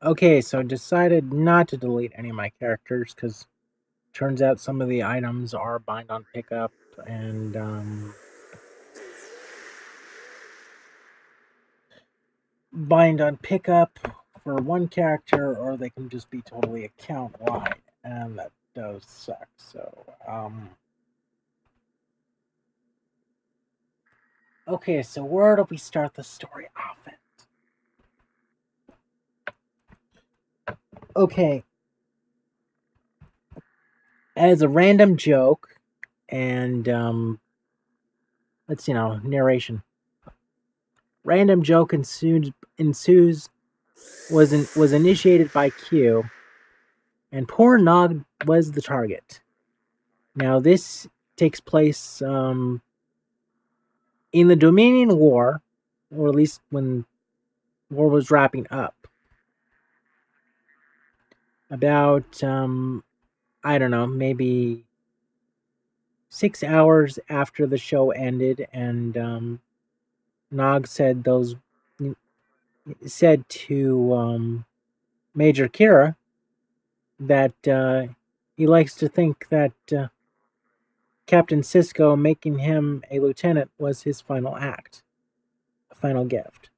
Okay, so I decided not to delete any of my characters because turns out some of the items are bind on pickup and bind on pickup for one character, or they can just be totally account wide, and that does suck. So, okay, so where do we start the story off at? Okay, as a random joke, and let's see now, narration. Random joke ensues was initiated by Q, and poor Nog was the target. Now this takes place in the Dominion War, or at least when war was wrapping up. About I don't know, maybe 6 hours after the show ended, and Nog said to Major Kira that he likes to think that Captain Sisko making him a lieutenant was his final act, a final gift.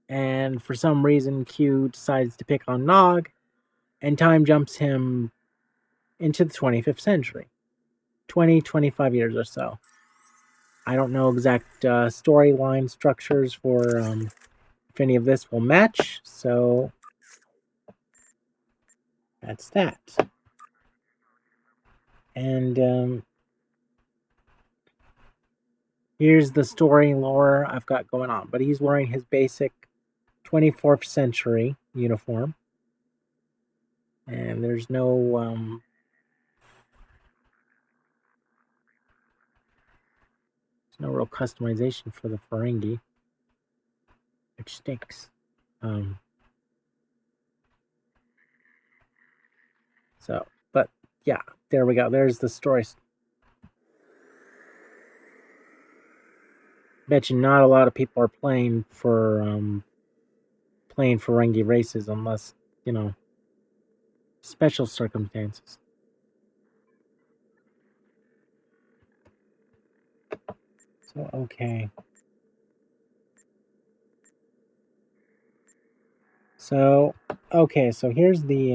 And for some reason, Q decides to pick on Nog, and time jumps him into the 25th century 25 years or so. I don't know exact storyline structures for if any of this will match, so that's that. And here's the story lore I've got going on. But he's wearing his basic 24th century uniform, and there's no real customization for the Ferengi, which stinks. So, but yeah, there we go. There's the story. Bet you not a lot of people are playing Ferengi races unless special circumstances. So okay. So okay, so here's the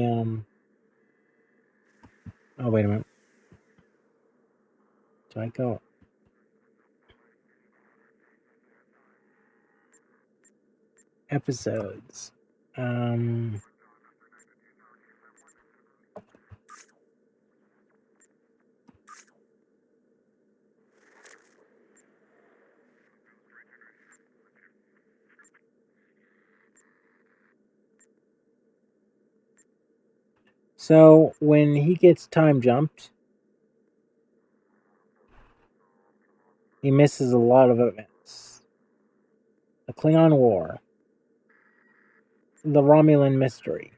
oh wait a minute. Do I go episodes? So when he gets time jumped, he misses a lot of events. The Klingon War, the Romulan mystery,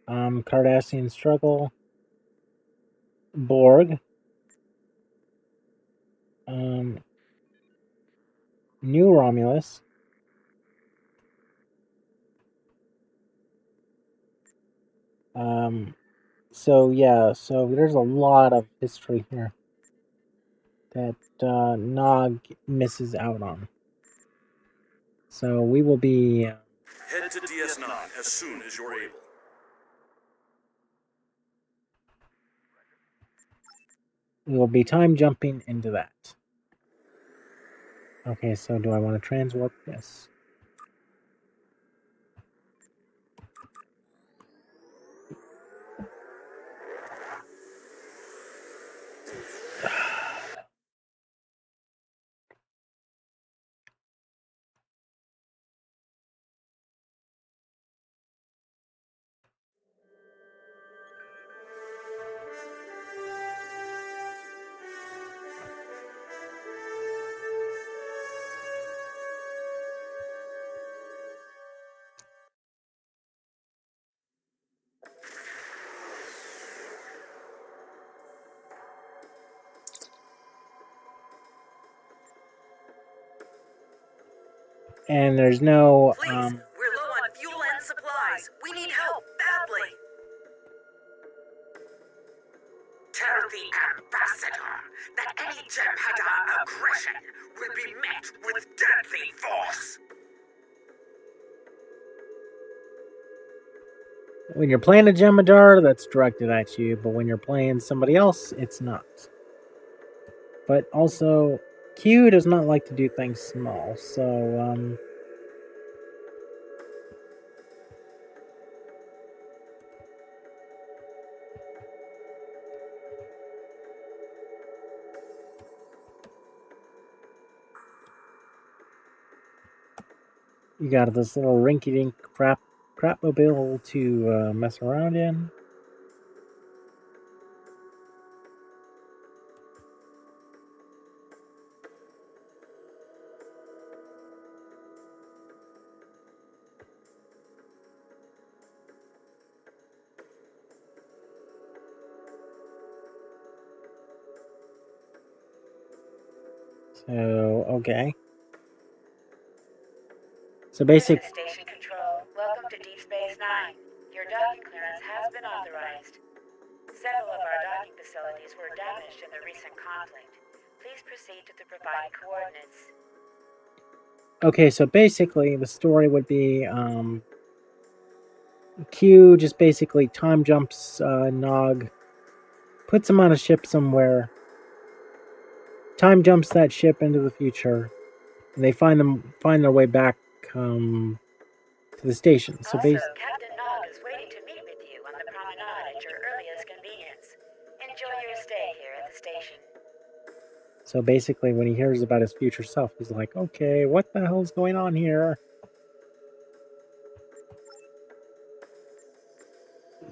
Cardassian struggle, Borg, New Romulus, so yeah, so there's a lot of history here that Nog misses out on. So we will be head to DS9 as soon as you're able. We will be time jumping into that. Okay, so do I want to transwarp this? And there's no Please, we're low on fuel and supplies. supplies. We need help, badly. Tell the ambassador that any Jebhada aggression will be met with deadly force. When you're playing a Jemadar, that's directed at you, but when you're playing somebody else, it's not. But also, Q does not like to do things small, so, you got this little rinky-dink crapmobile to mess around in. So, okay. So basic. This is Station Control. Welcome to Deep Space Nine. Your docking clearance has been authorized. Several of our docking facilities were damaged in the recent conflict. Please proceed to the provided coordinates. Okay, so basically the story would be Q just basically time jumps Nog, puts him on a ship somewhere, time jumps that ship into the future, and they find their way back to the station. So Also, Captain Nog is waiting to meet with you on the promenade at your earliest convenience. Enjoy your stay here at the station. So basically, when he hears about his future self, he's like, okay, what the hell's going on here?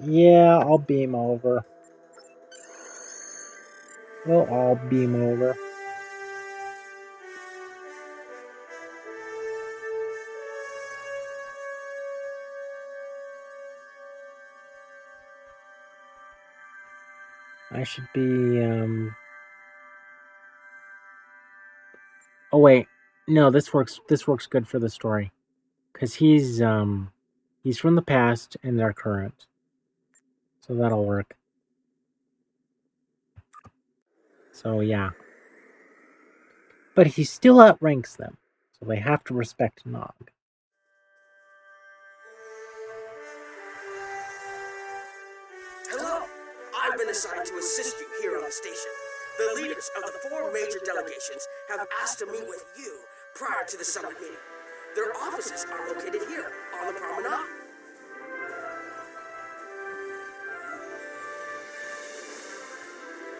Yeah, I'll beam over. We'll all beam over. I should be, Oh wait, no, this works good for the story. Because he's from the past and they're current. So that'll work. So yeah. But he still outranks them. So they have to respect Nog. Hello. I've been assigned to assist you here on the station. The leaders of the 4 major delegations have asked to meet with you prior to the summit meeting. Their offices are located here on the promenade.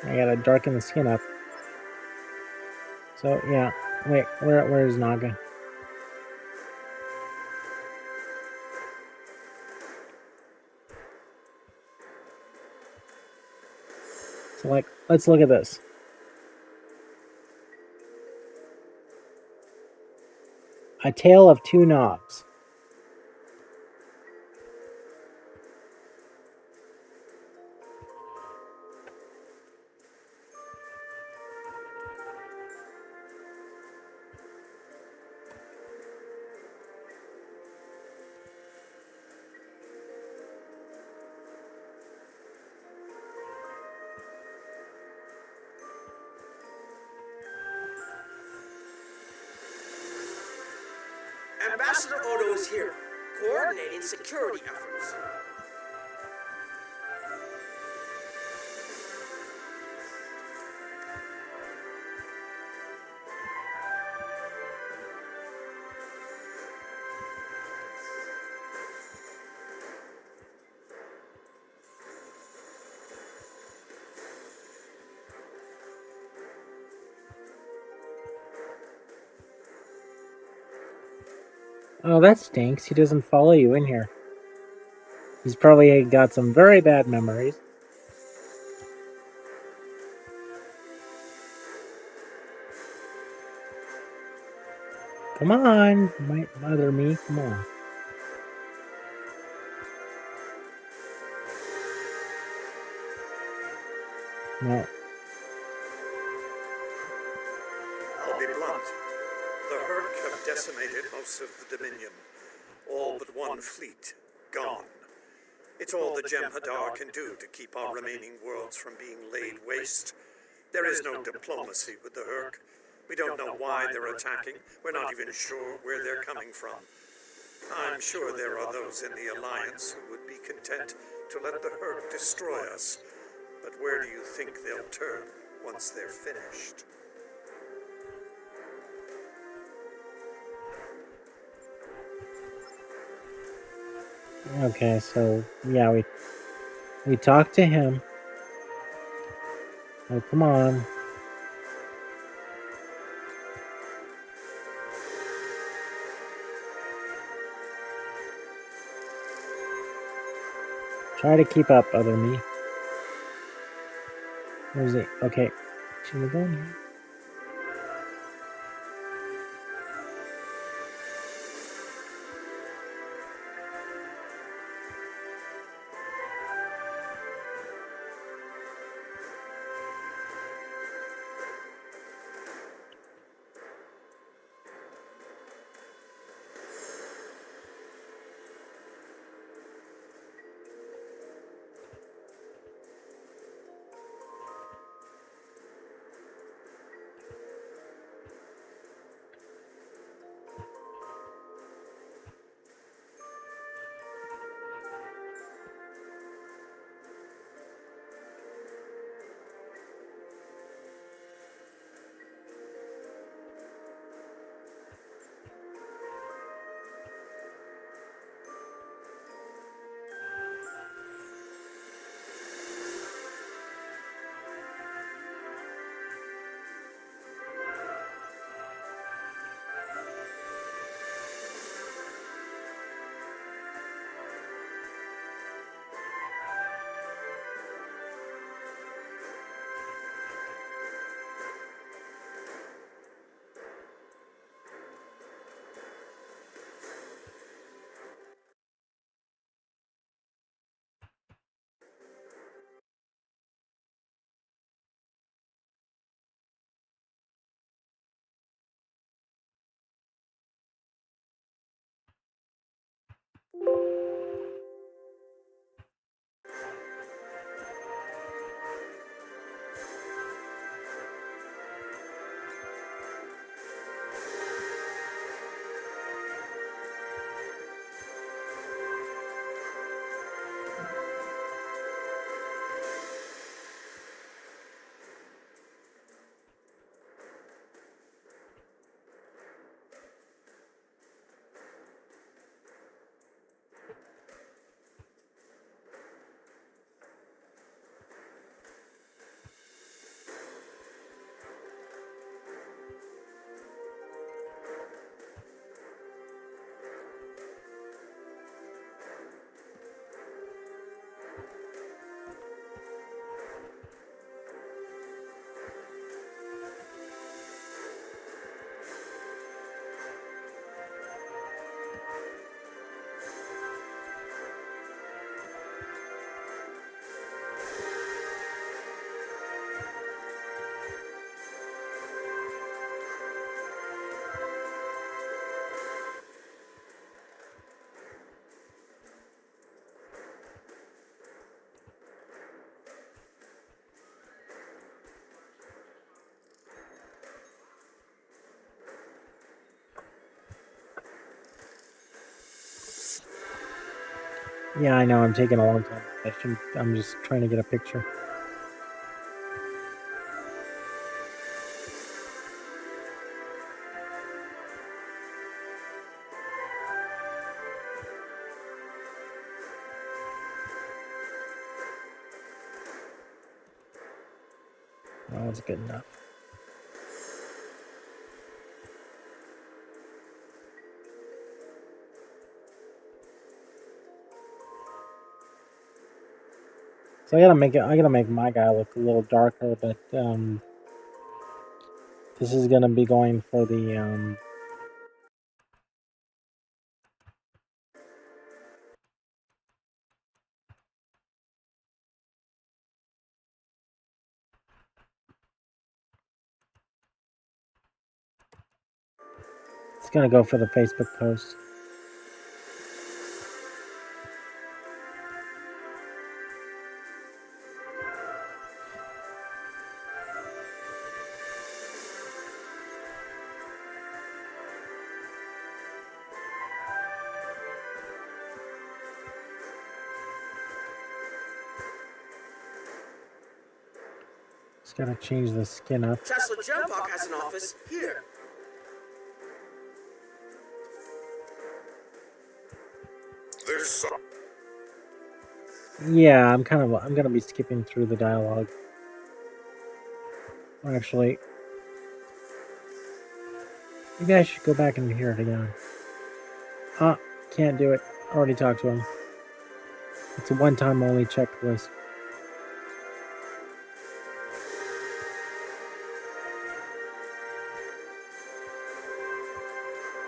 I gotta darken the skin up. So yeah. Wait, where's Naga? So like, let's look at this. A tale of two Nogs. Ambassador Odo is here, coordinating security efforts. Oh, that stinks. He doesn't follow you in here. He's probably got some very bad memories. Come on, might bother me. Come on. No. I'll be blunt. The Hurk have decimated most of the Dominion. All but one fleet. gone. It's all the Jem'Hadar can do to keep our remaining worlds from being laid waste. There is no diplomacy with the Hurk. We don't know why they're attacking. We're not even sure where they're coming from. I'm sure there are those in the Alliance who would be content to let the Hurk destroy us. But where do you think they'll turn once they're finished? Okay, so yeah, we talked to him. Oh, come on. Try to keep up, other me. Where's it? Okay. Should we go in here? Yeah, I know. I'm taking a long time. I'm just trying to get a picture. Oh, that's good enough. So I gotta make my guy look a little darker, but this is gonna be going for the it's gonna go for the Facebook post. Just gotta change the skin up. Chancellor Jempok has an office here. This Yeah, I'm gonna be skipping through the dialogue. Actually, maybe I should go back and hear it again. Can't do it. Already talked to him. It's a one-time only checklist.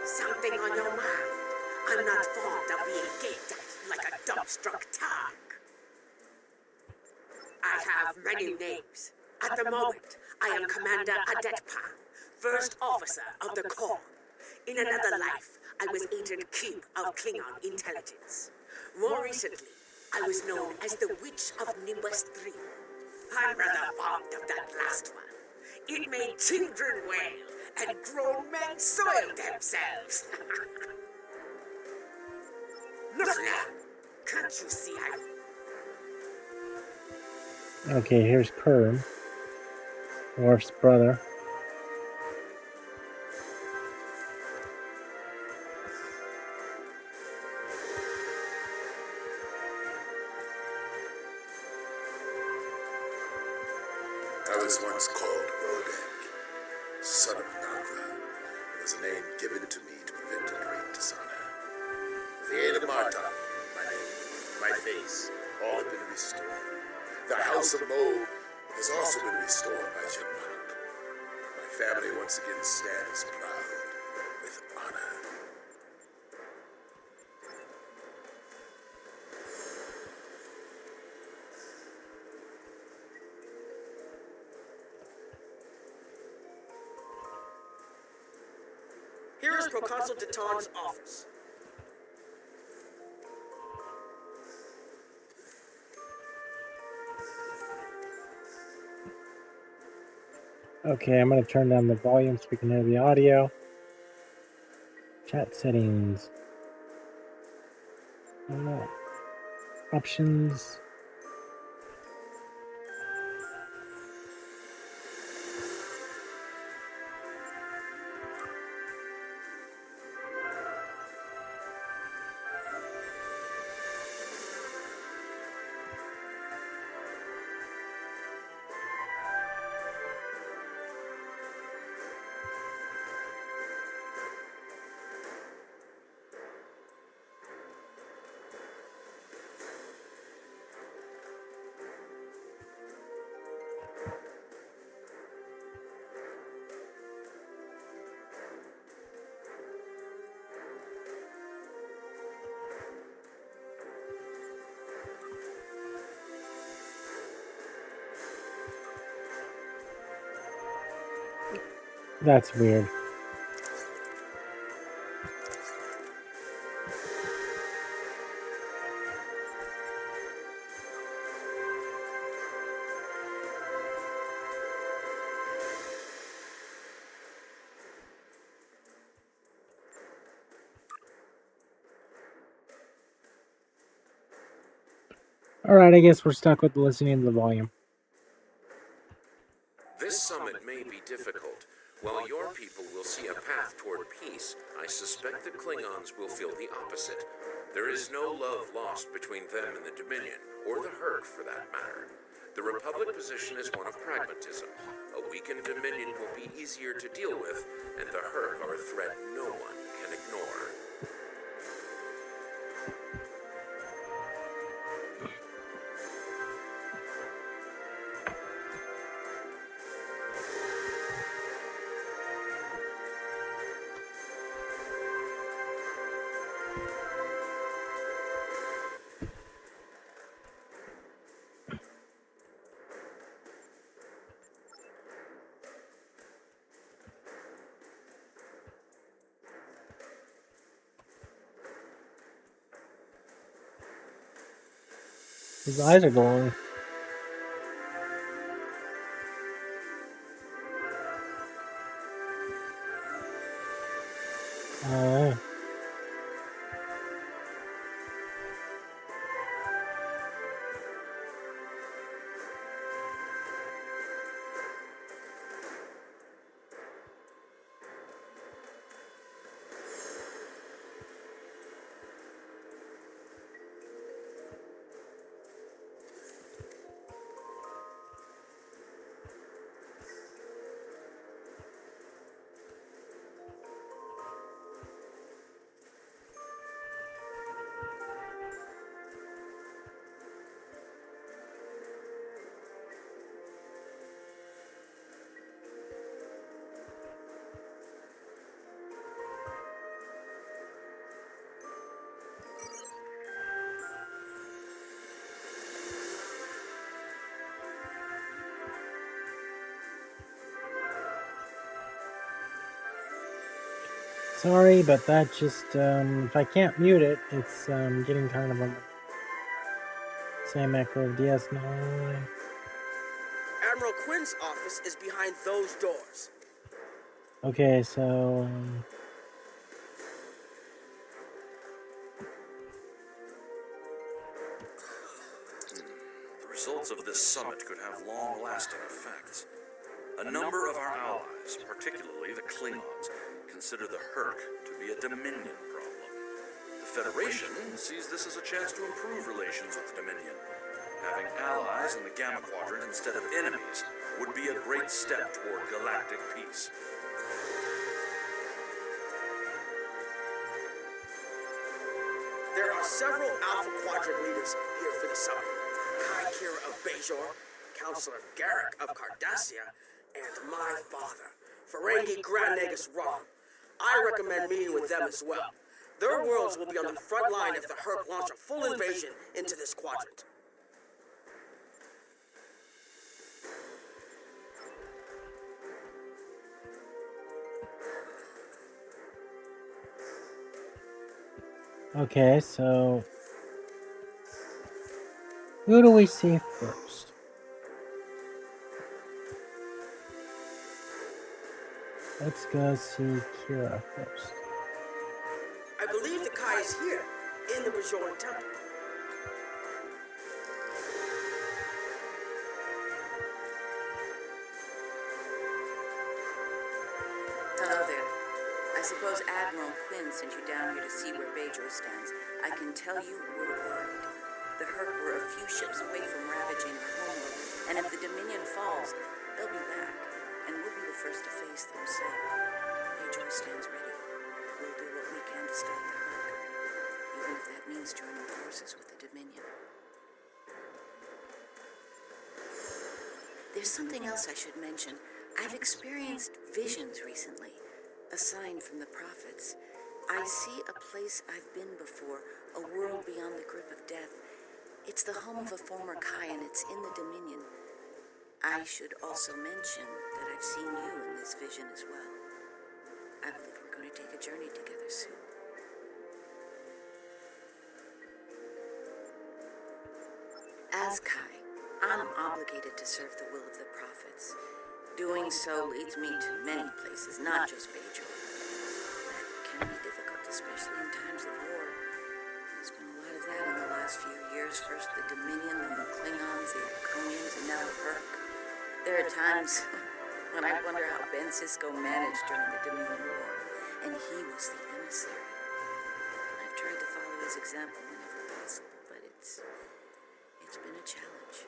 Something on your mind? I'm not fond of being gaped at like a dumbstruck tag. I have many names. At the moment, I am Commander Adetpa, First Officer of the Corps. In another life, I was Agent Keep of Klingon Intelligence. More recently, I was known as the Witch of Nimbus 3. I'm rather fond of that last one. It made children wail and grown men soil themselves. Look now! Can't you see Okay, here's Kern, Worf's brother. I was once called Rodek, son of Nagra. It was a name given to me to prevent a great dishonor. With the aid of Marta, my name, my face, all have been restored. The House of Mo has also been restored by Jemmak. My family once again stands proud with honor. Here is Proconsul Deton's office. Okay, I'm gonna turn down the volume so we can hear the audio. Chat settings. Options. That's weird. Alright, I guess we're stuck with listening to the volume. This summit may be difficult. While your people will see a path toward peace, I suspect the Klingons will feel the opposite. There is no love lost between them and the Dominion, or the Hurk for that matter. The Republic position is one of pragmatism. A weakened Dominion will be easier to deal with, and the Hurk are a threat no one can ignore. His eyes are glowing. Oh. Sorry, but that just, if I can't mute it, it's getting kind of a same echo of DS9. Admiral Quinn's office is behind those doors. Okay, so, The results of this summit could have long-lasting effects. A number of our allies, particularly the Klingons, consider the Herc to be a Dominion problem. The Federation sees this as a chance to improve relations with the Dominion. Having allies in the Gamma Quadrant instead of enemies would be a great step toward galactic peace. There are several Alpha Quadrant leaders here for the summit. Kai Kira of Bajor, Counselor Garrick of Cardassia, and my father, Ferengi Grand Nagus Rom. I recommend meeting with them as well. Their worlds will be on the front line if the Herc launch a full invasion into this quadrant. okay, so who do we see first? Let's go see Kira first. I believe the Kai is here, in the Bajoran Temple. Hello there. I suppose Admiral Quinn sent you down here to see where Bajor stands. I can tell you we're worried. The Herc were a few ships away from ravaging our homeworld, and if the Dominion falls, they'll be back, and we'll be the first to face them, so Bajor stands ready. We'll do what we can to stop the Herc, even if that means joining forces with the Dominion. There's something else I should mention. I've experienced visions recently, a sign from the prophets. I see a place I've been before, a world beyond the grip of death. It's the home of a former Kai, and it's in the Dominion. I should also mention that I've seen you in this vision as well. I believe we're going to take a journey together soon. As Kai, I'm obligated to serve the will of the prophets. Doing so leads me to many places, not just Bajor. That can be difficult, especially in times of war. There's been a lot of that in the last few years. First the Dominion, then the Klingons, the Iconians, and now the Herc. There are times when I wonder how Ben Sisko managed during the Dominion War, and he was the emissary. I've tried to follow his example whenever possible, but it's been a challenge.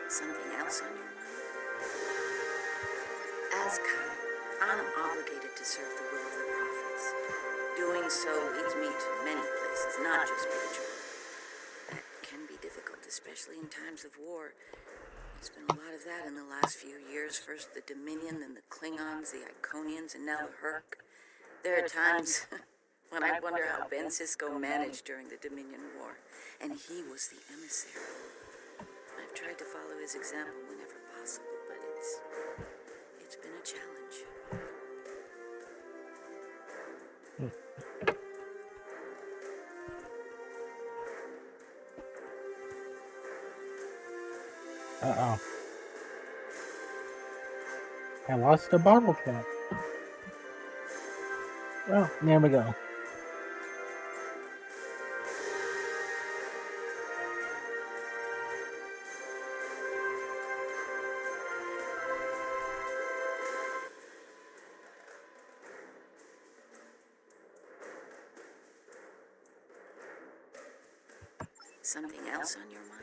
Something else on your mind? As Kai, I'm obligated to serve the will of the prophets. Doing so leads me to many places, not just Bajor. That can be difficult, especially in times of war. There's been a lot of that in the last few years. First the Dominion, then the Klingons, the Iconians, and now the Herc. There are times when I wonder how Ben Sisko managed during the Dominion War, and he was the emissary. I've tried to follow his example whenever possible, but it's been a challenge. Uh-oh. I lost the bottle cap. Well, there we go. Something else on your mind?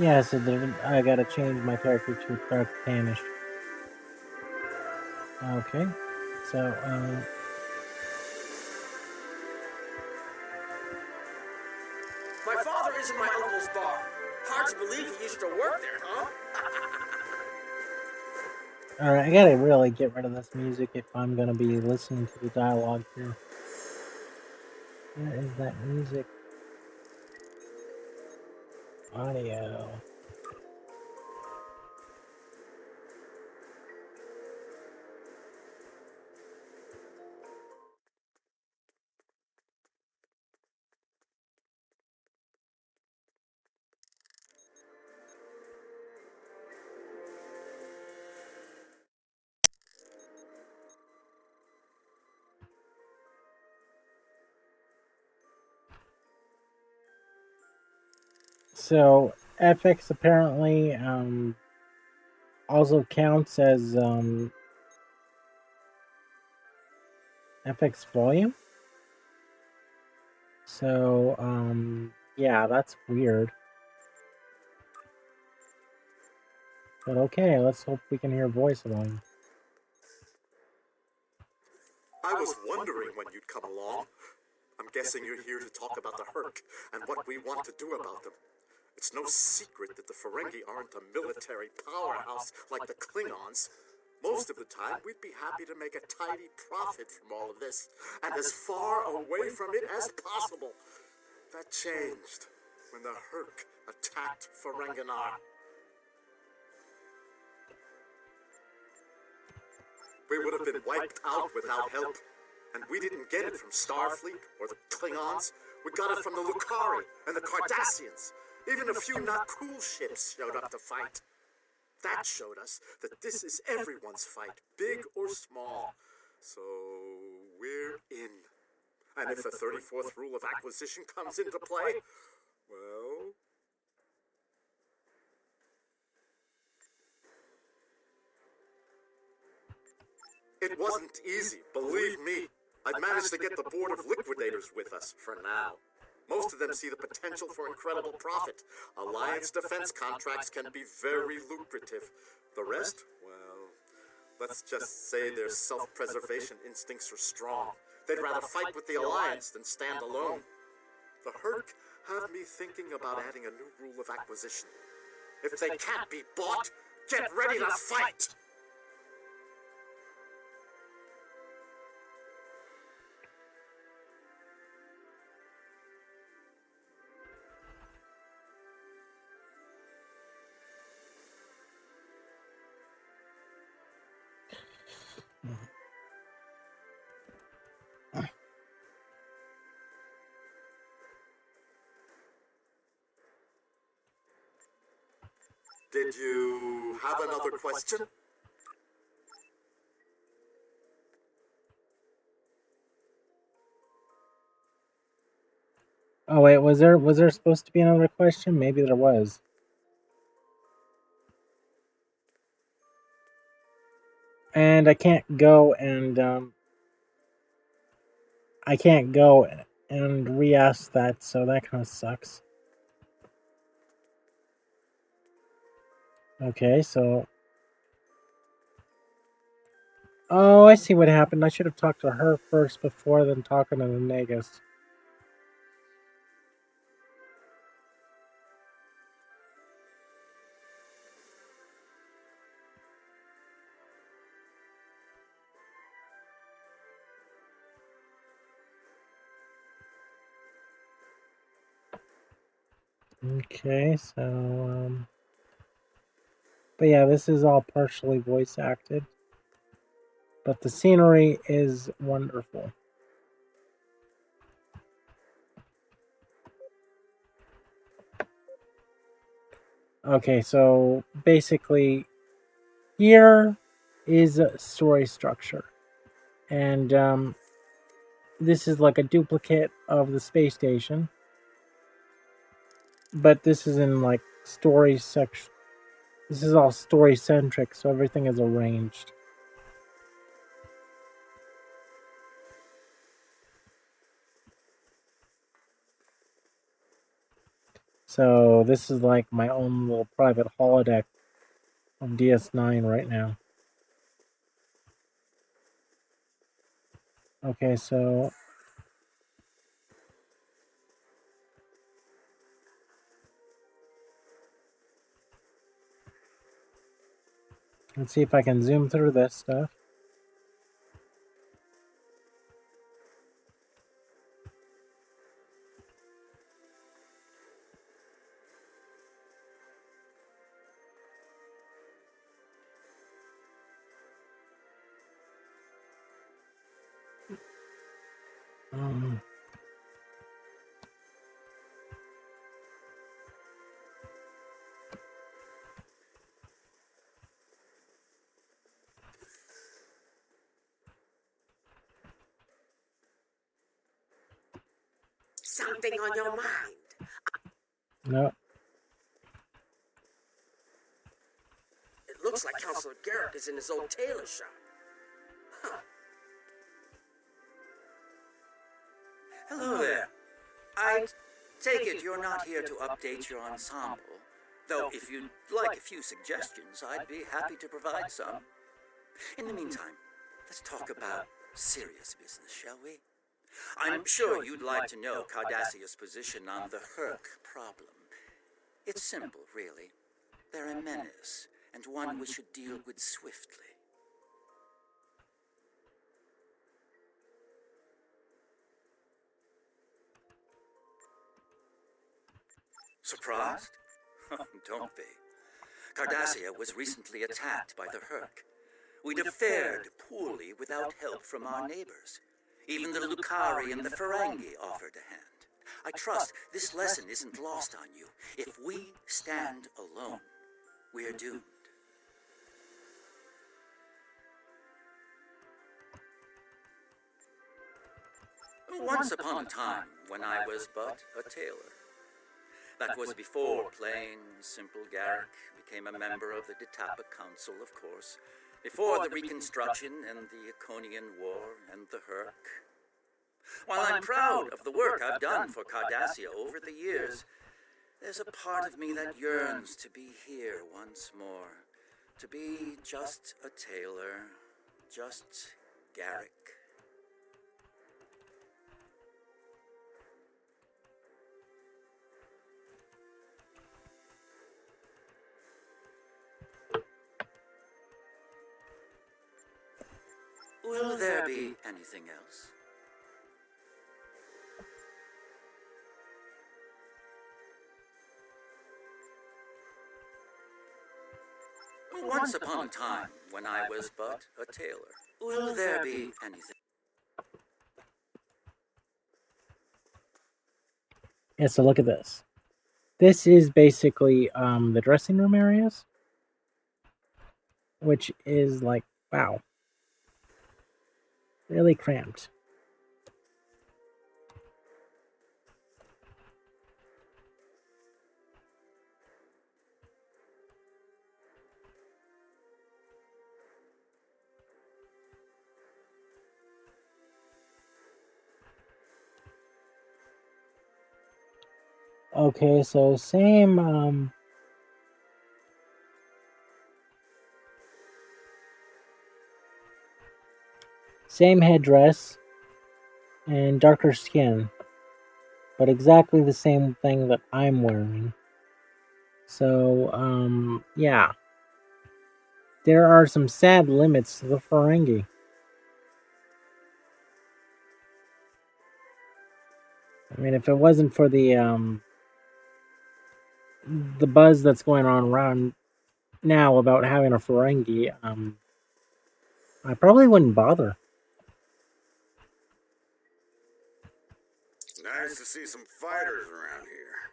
Yeah, so I gotta change my character to Dark Danish. Okay. So, My father is in my uncle's bar. Hard to believe he used to work there, huh? alright, I gotta really get rid of this music if I'm gonna be listening to the dialogue here. Where is that music? Audio. So FX apparently also counts as FX volume. So yeah, that's weird. But okay, let's hope we can hear voice volume. I was wondering when you'd come along. I'm guessing you're here to talk about the Herc and what we want to do about them. It's no secret that the Ferengi aren't a military powerhouse like the Klingons. Most of the time, we'd be happy to make a tidy profit from all of this, and as far away from it as possible. That changed when the Herc attacked Ferenginar. We would have been wiped out without help. And we didn't get it from Starfleet or the Klingons. We got it from the Lucari and the Cardassians. Even a few not cool ships showed up to fight. That showed us that this is everyone's fight, big or small. So we're in. And if the 34th rule of acquisition comes into play, well... It wasn't easy, believe me. I'd managed to get the board of liquidators with us, for now. Most of them see the potential for incredible profit. Alliance defense contracts can be very lucrative. The rest, well, let's just say their self-preservation instincts are strong. They'd rather fight with the Alliance than stand alone. The Herc have me thinking about adding a new rule of acquisition. If they can't be bought, get ready to fight! Did you have another question? Oh wait, was there supposed to be another question? Maybe there was. And I can't go and re-ask that, so that kind of sucks. Okay, so oh, I see what happened. I should have talked to her first before then talking to the Negus. Okay, so but yeah, this is all partially voice acted. But the scenery is wonderful. Okay, so basically here is a story structure. And this is like a duplicate of the space station. But this is in like story section. This is all story centric, so everything is arranged. So this is like my own little private holodeck of DS9 right now. Okay, so let's see if I can zoom through this stuff. Um, Something on your mind? no. It looks like Counselor Garrick is in his old tailor shop. Huh. Hello there. I take it you're not here to update your ensemble, though if you'd like a few suggestions, I'd be happy to provide some. In the meantime, let's talk about serious business, shall we? I'm sure you'd like to know Cardassia's position on the Herc problem. It's simple, really. They're a menace, and one we should deal with swiftly. Surprised? Don't be. Cardassia was recently attacked by the Herc. We'd have fared poorly without help from our neighbors. Even the Lucari and the Ferengi offered a hand. I trust this lesson isn't lost on you. If we stand alone, we're doomed. Once upon a time, when I was but a tailor. That was before plain, simple Garrick became a member of the Ditapa Council, of course. Before the Reconstruction and the Iconian War and the Herc. While I'm proud of the work I've done for Cardassia over the years, there's a part of me that yearns to be here once more. To be just a tailor, just Garrick. Will there be anything else? Once upon a time, when I was but a tailor. Will there be anything? Yeah, so look at this. This is basically the dressing room areas, which is like, wow, really cramped. Okay, so same same headdress and darker skin, but exactly the same thing that I'm wearing. So, yeah. There are some sad limits to the Ferengi. I mean, if it wasn't for the buzz that's going on around now about having a Ferengi, I probably wouldn't bother. Nice to see some fighters around here.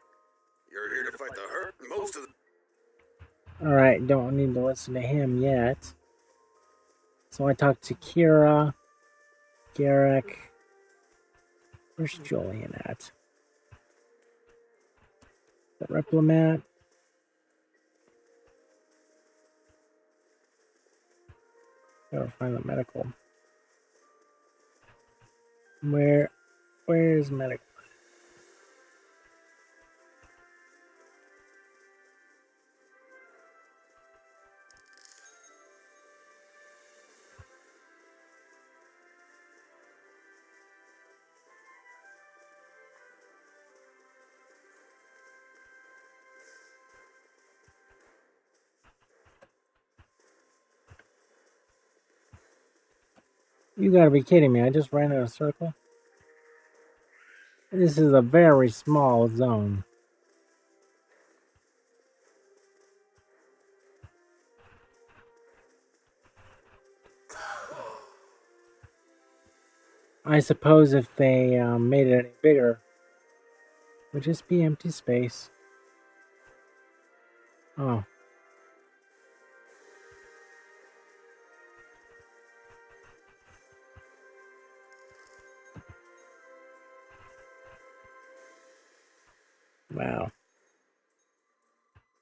You're here to fight the Herc? Most of the... Alright, don't need to listen to him yet. So I talked to Kira, Garrick. Where's Julian at? The Replomat. Gotta find the medical. Where's medical? You gotta be kidding me. I just ran in a circle. This is a very small zone. I suppose if they made it any bigger, it would just be empty space. Oh. Wow.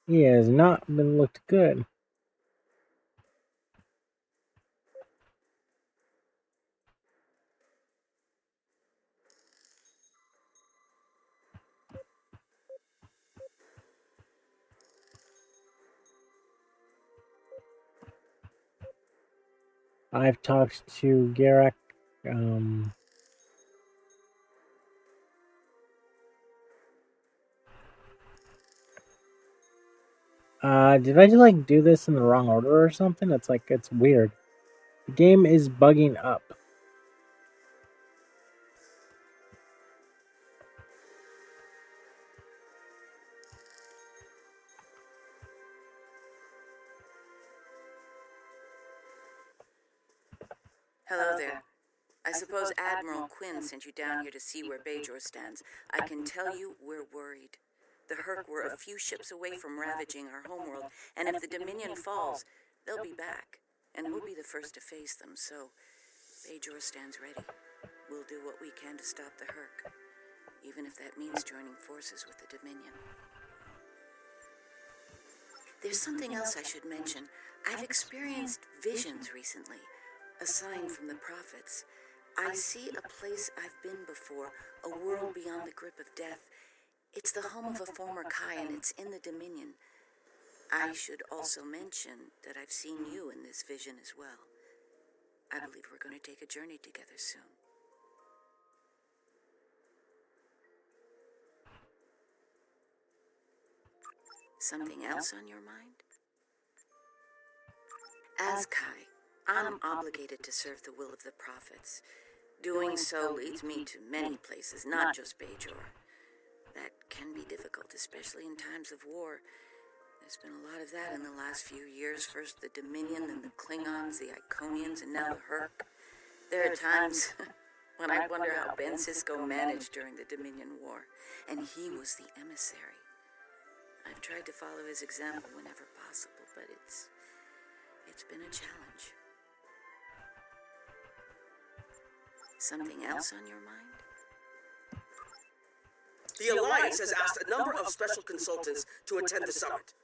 He has not been looked good. I've talked to Garak. Did I just do this in the wrong order or something? It's weird. The game is bugging up. Hello there. I suppose Admiral Quinn sent you down here to see where Bajor stands. I can tell you we're worried. The Herc were a few ships away from ravaging our homeworld, and if the Dominion falls, they'll be back, and we'll be the first to face them, so Bajor stands ready. We'll do what we can to stop the Herc, even if that means joining forces with the Dominion. There's something else I should mention. I've experienced visions recently, a sign from the prophets. I see a place I've been before, a world beyond the grip of death. It's the home of a former Kai, and it's in the Dominion. I should also mention that I've seen you in this vision as well. I believe we're going to take a journey together soon. Something else on your mind? As Kai, I'm obligated to serve the will of the prophets. Doing so leads me to many places, not just Bajor. That can be difficult, especially in times of war. There's been a lot of that in the last few years. First the Dominion, then the Klingons, the Iconians, and now the Herc. There are times when I wonder how Ben Sisko managed during the Dominion War, and he was the emissary. I've tried to follow his example whenever possible, but it's been a challenge. Something else on your mind? The Alliance has asked a number of special consultants to attend the summit.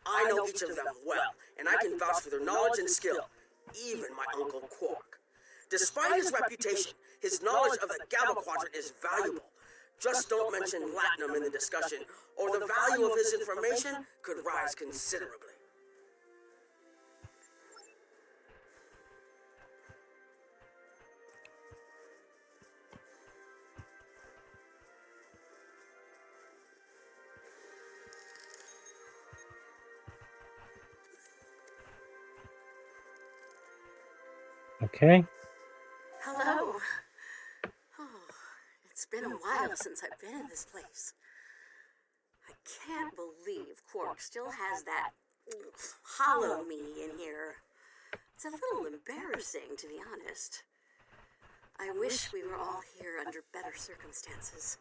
I know each of them well, and I can vouch for their knowledge and skill, even my Uncle Quark. Despite his reputation, his knowledge of the Gamma Quadrant is valuable. Just don't mention Latinum in the discussion, or the value of his information could rise considerably. Okay. Hello. Oh, it's been a while since I've been in this place. I can't believe Quark still has that hollow me in here. It's a little embarrassing, to be honest. I wish we were all here under better circumstances.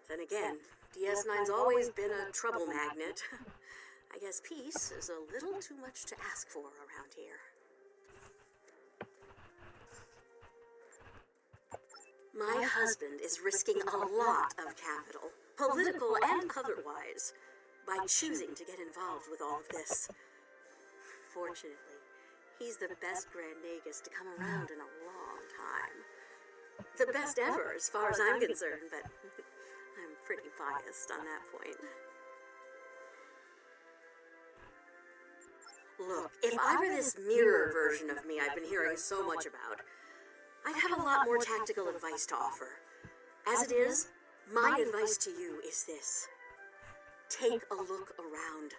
Then again, DS9's always been a trouble magnet. I guess peace is a little too much to ask for around here. My husband is risking a lot of capital, political and otherwise, by choosing to get involved with all of this. Fortunately, he's the best Grand Nagus to come around in a long time. The best ever, as far as I'm concerned, but I'm pretty biased on that point. Look, if I were this mirror version of me I've been hearing so much about, I'd have a lot more tactical advice to offer. As it is, my advice to you is this. Take a look around.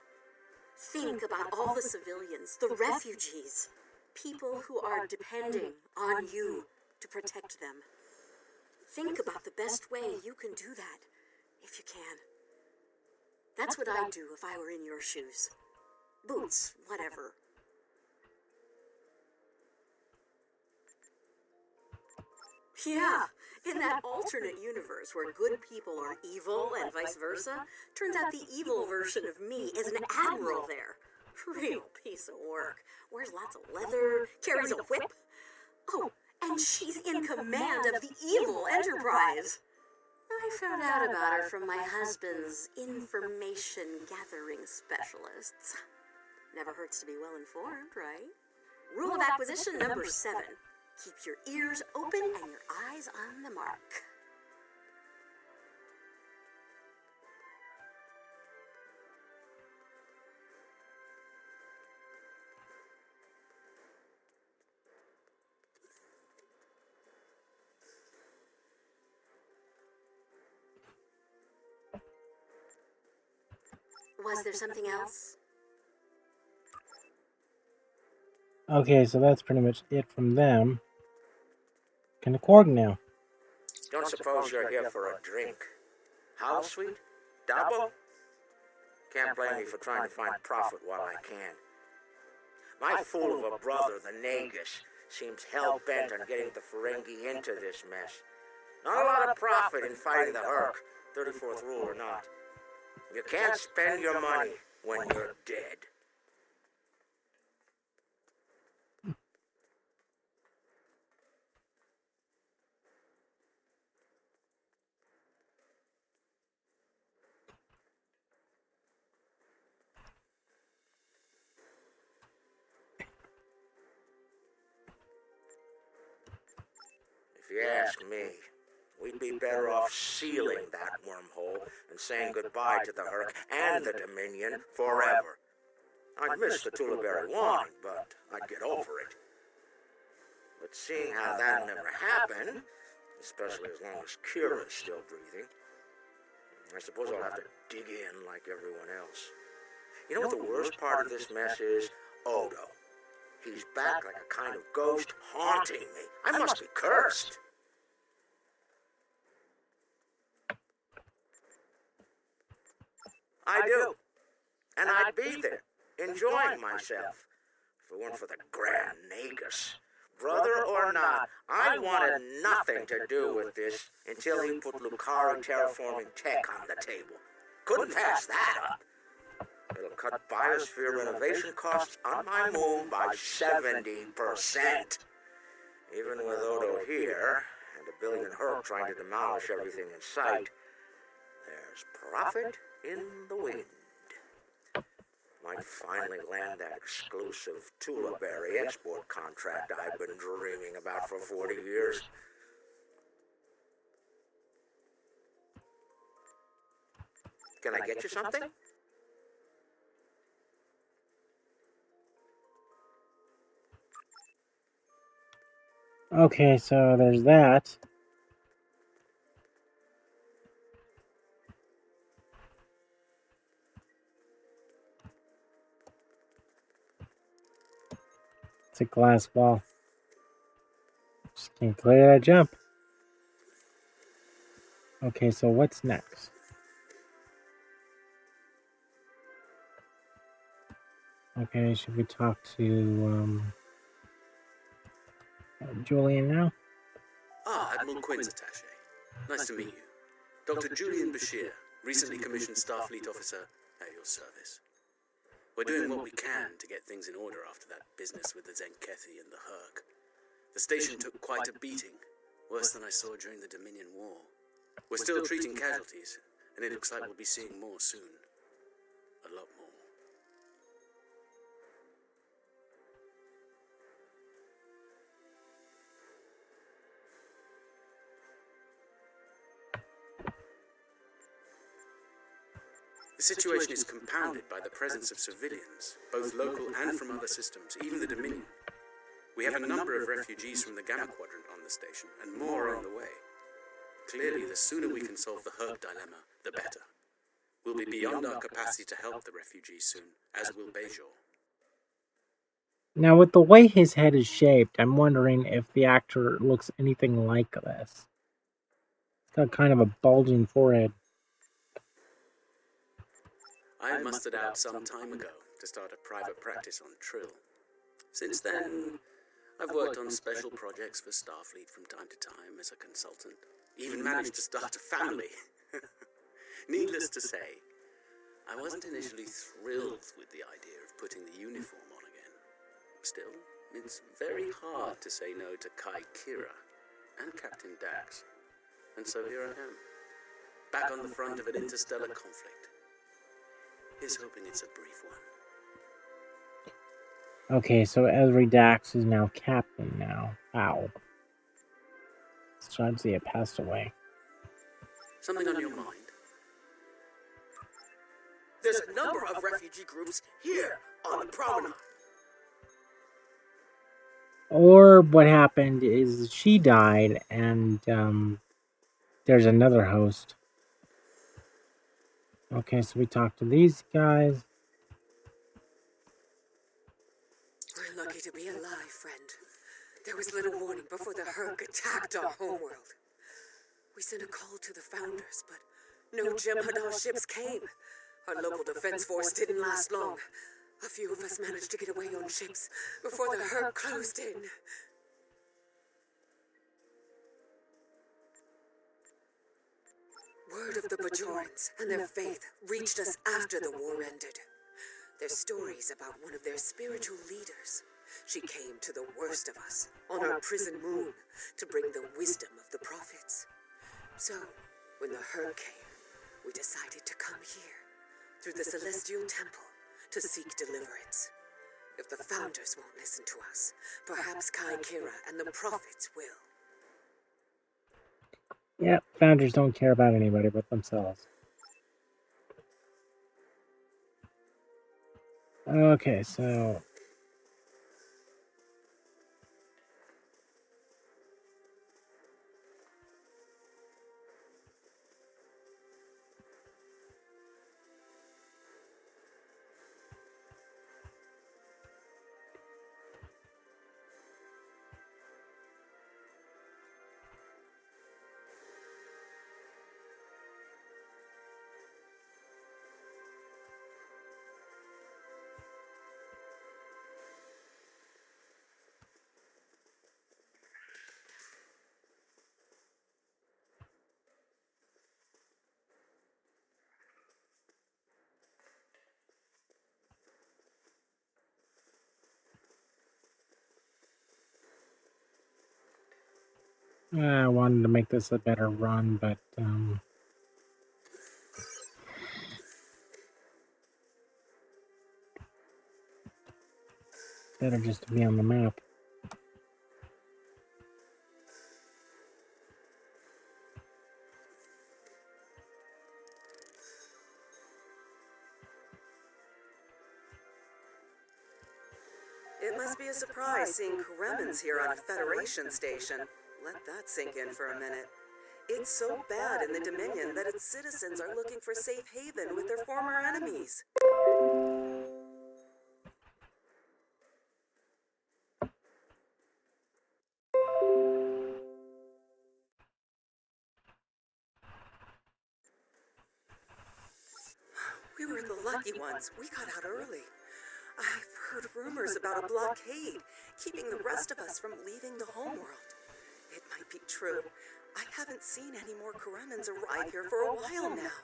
Think about all the civilians, the refugees. people who are depending on you to protect them. Think about the best way you can do that, if you can. That's what I'd do if I were in your shoes. Boots, whatever. Yeah, in that alternate universe where good people are evil and vice versa, turns out the evil version of me is an admiral there. Real piece of work. Wears lots of leather, carries a whip. Oh, and she's in command of the evil Enterprise. I found out about her from my husband's information gathering specialists. Never hurts to be well informed, right? Rule of acquisition number 7. Keep your ears open and your eyes on the mark. Was there something else? Okay, so that's pretty much it from them. Can the Korg now? Don't suppose you're here for a drink. House suite? Double? Can't blame me for trying to find profit while I can. My fool of a brother, the Nagus, seems hell-bent on getting the Ferengi into this mess. Not a lot of profit in fighting the Herc, 34th rule or not. You can't spend your money when you're dead. If you ask me, we'd be better off sealing that wormhole and saying goodbye to the Herc and the Dominion forever. I'd miss the Tullaberry wine, but I'd get over it. But seeing how that'll never happen, especially as long as Kira's still breathing, I suppose I'll have to dig in like everyone else. You know what the worst part of this mess is? Odo. He's back like a kind of ghost haunting me. I must be cursed. I do. And I'd be there, enjoying myself, if it weren't for the Grand Nagus. Brother or not, I wanted nothing to do with this until he put Lucari terraforming tech on the table. Couldn't pass that up. It'll cut biosphere renovation costs on my moon by 70%. Even with Odo here, and a billion Herc trying to demolish everything in sight, there's profit in the wind. Might finally land that exclusive Tullaberry export contract I've been dreaming about for 40 years. Can I get you something? Okay, so there's that. It's a glass wall. Just can't clear that jump. Okay, so what's next? Okay, should we talk to Julian now? Ah, Admiral Quinn's attaché. Nice to meet you. Dr. Julian Bashir, recently commissioned Starfleet officer at your service. We're doing what we can to get things in order after that business with the Zenkethi and the Herc. The station took quite a beating, worse than I saw during the Dominion War. We're still treating casualties, and it looks like we'll be seeing more soon. A lot more. The situation is compounded by the presence of civilians, both local and from other systems, even the Dominion. We have a number of refugees from the Gamma Quadrant on the station, and more on the way. Clearly, the sooner we can solve the Herc dilemma, the better. We'll be beyond our capacity to help the refugees soon, as will Bajor. Now, with the way his head is shaped, I'm wondering if the actor looks anything like this. He's got kind of a bulging forehead. I mustered out some time ago to start a private practice on Trill. Since then, I've worked on special projects for Starfleet from time to time as a consultant. Even managed to start a family. Needless to say, I wasn't initially thrilled with the idea of putting the uniform on again. Still, it's very hard to say no to Kai Kira and Captain Dax. And so here I am, back on the front of an interstellar conflict. Here's hoping it's a brief one. Okay, so Ezri Dax is now captain now. Wow. Stradzia passed away. Something on your mind? There's a number of refugee groups here on the promenade. Or what happened is she died and there's another host. Okay, so we talked to these guys. We're lucky to be alive, friend. There was little warning before the Herc attacked our homeworld. We sent a call to the Founders, but no Jem'Hadar ships came. Our local defense force didn't last long. A few of us managed to get away on ships before the Herc closed in. Word of the Bajorans and their faith reached us after the war ended. Their stories about one of their spiritual leaders. She came to the worst of us on our prison moon to bring the wisdom of the prophets. So, when the Herc came, we decided to come here, through the Celestial Temple, to seek deliverance. If the Founders won't listen to us, perhaps Kai Kira and the prophets will. Yeah, Founders don't care about anybody but themselves. Okay, so... I wanted to make this a better run, but better just to be on the map. It must be a surprise seeing Kremens here on a Federation station. Let that sink in for a minute. It's so bad in the Dominion that its citizens are looking for safe haven with their former enemies. We were the lucky ones. We got out early. I've heard rumors about a blockade, keeping the rest of us from leaving the homeworld. It might be true. I haven't seen any more Kremens arrive here for a while now.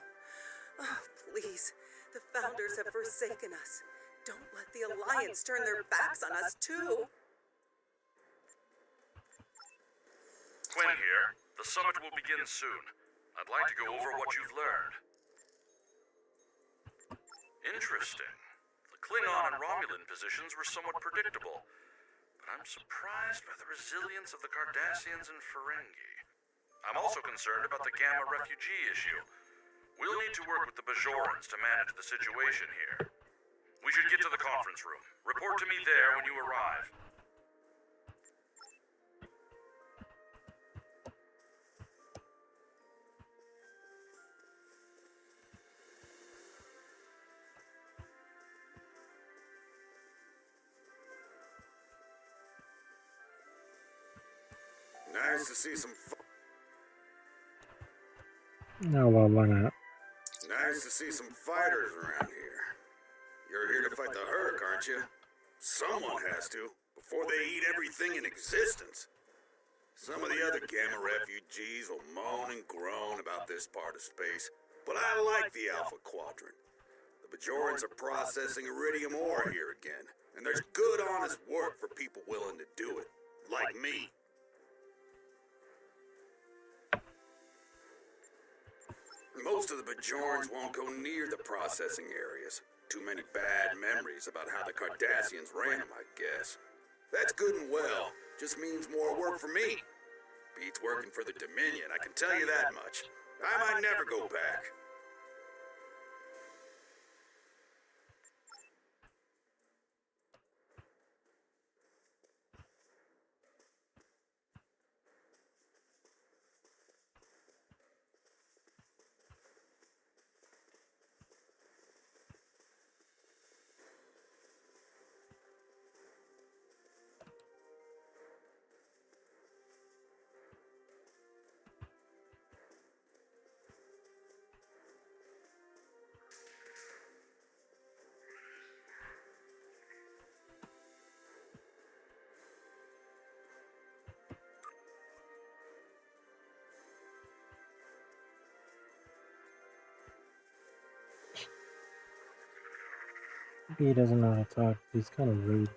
Oh, please. The Founders have forsaken us. Don't let the Alliance turn their backs on us, too. Quinn here. The summit will begin soon. I'd like to go over what you've learned. Interesting. The Klingon and Romulan positions were somewhat predictable, but I'm surprised by the resilience of the Cardassians and Ferengi. I'm also concerned about the Gamma refugee issue. We'll need to work with the Bajorans to manage the situation here. We should get to the conference room. Report to me there when you arrive. Nice to see some No, well, why not? Nice to see some fighters around here. You're here to fight the Herc, aren't you? Someone has to, before they eat everything in existence. Some of the other Gamma refugees will moan and groan about this part of space, but I like the Alpha Quadrant. The Bajorans are processing iridium ore here again, and there's good, honest work for people willing to do it, like me. Most of the Bajorans won't go near the processing areas. Too many bad memories about how the Cardassians ran them, I guess. That's good and well, just means more work for me. Beats working for the Dominion, I can tell you that much. I might never go back. He doesn't know how to talk. He's kind of rude.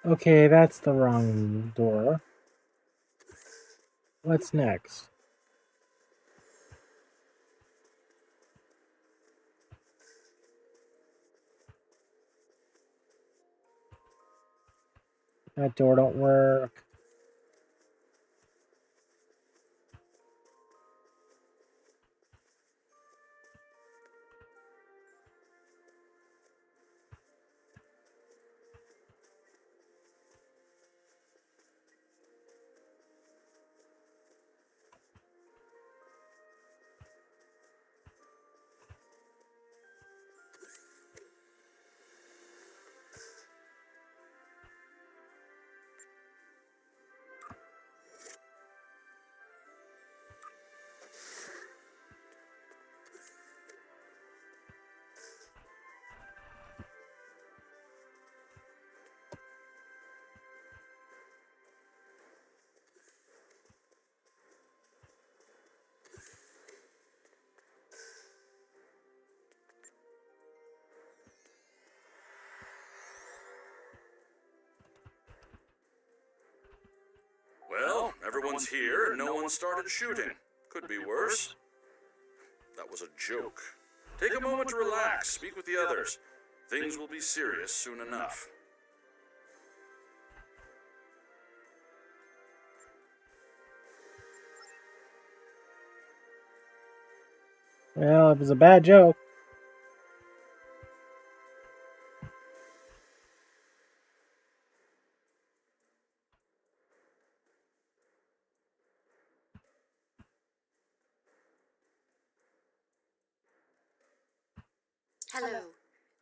Okay, that's the wrong door. What's next? That door don't work. Well, everyone's here and no one started shooting. Could be worse. That was a joke. Take a moment to relax, speak with the others. Things will be serious soon enough. Well, it was a bad joke. Hello.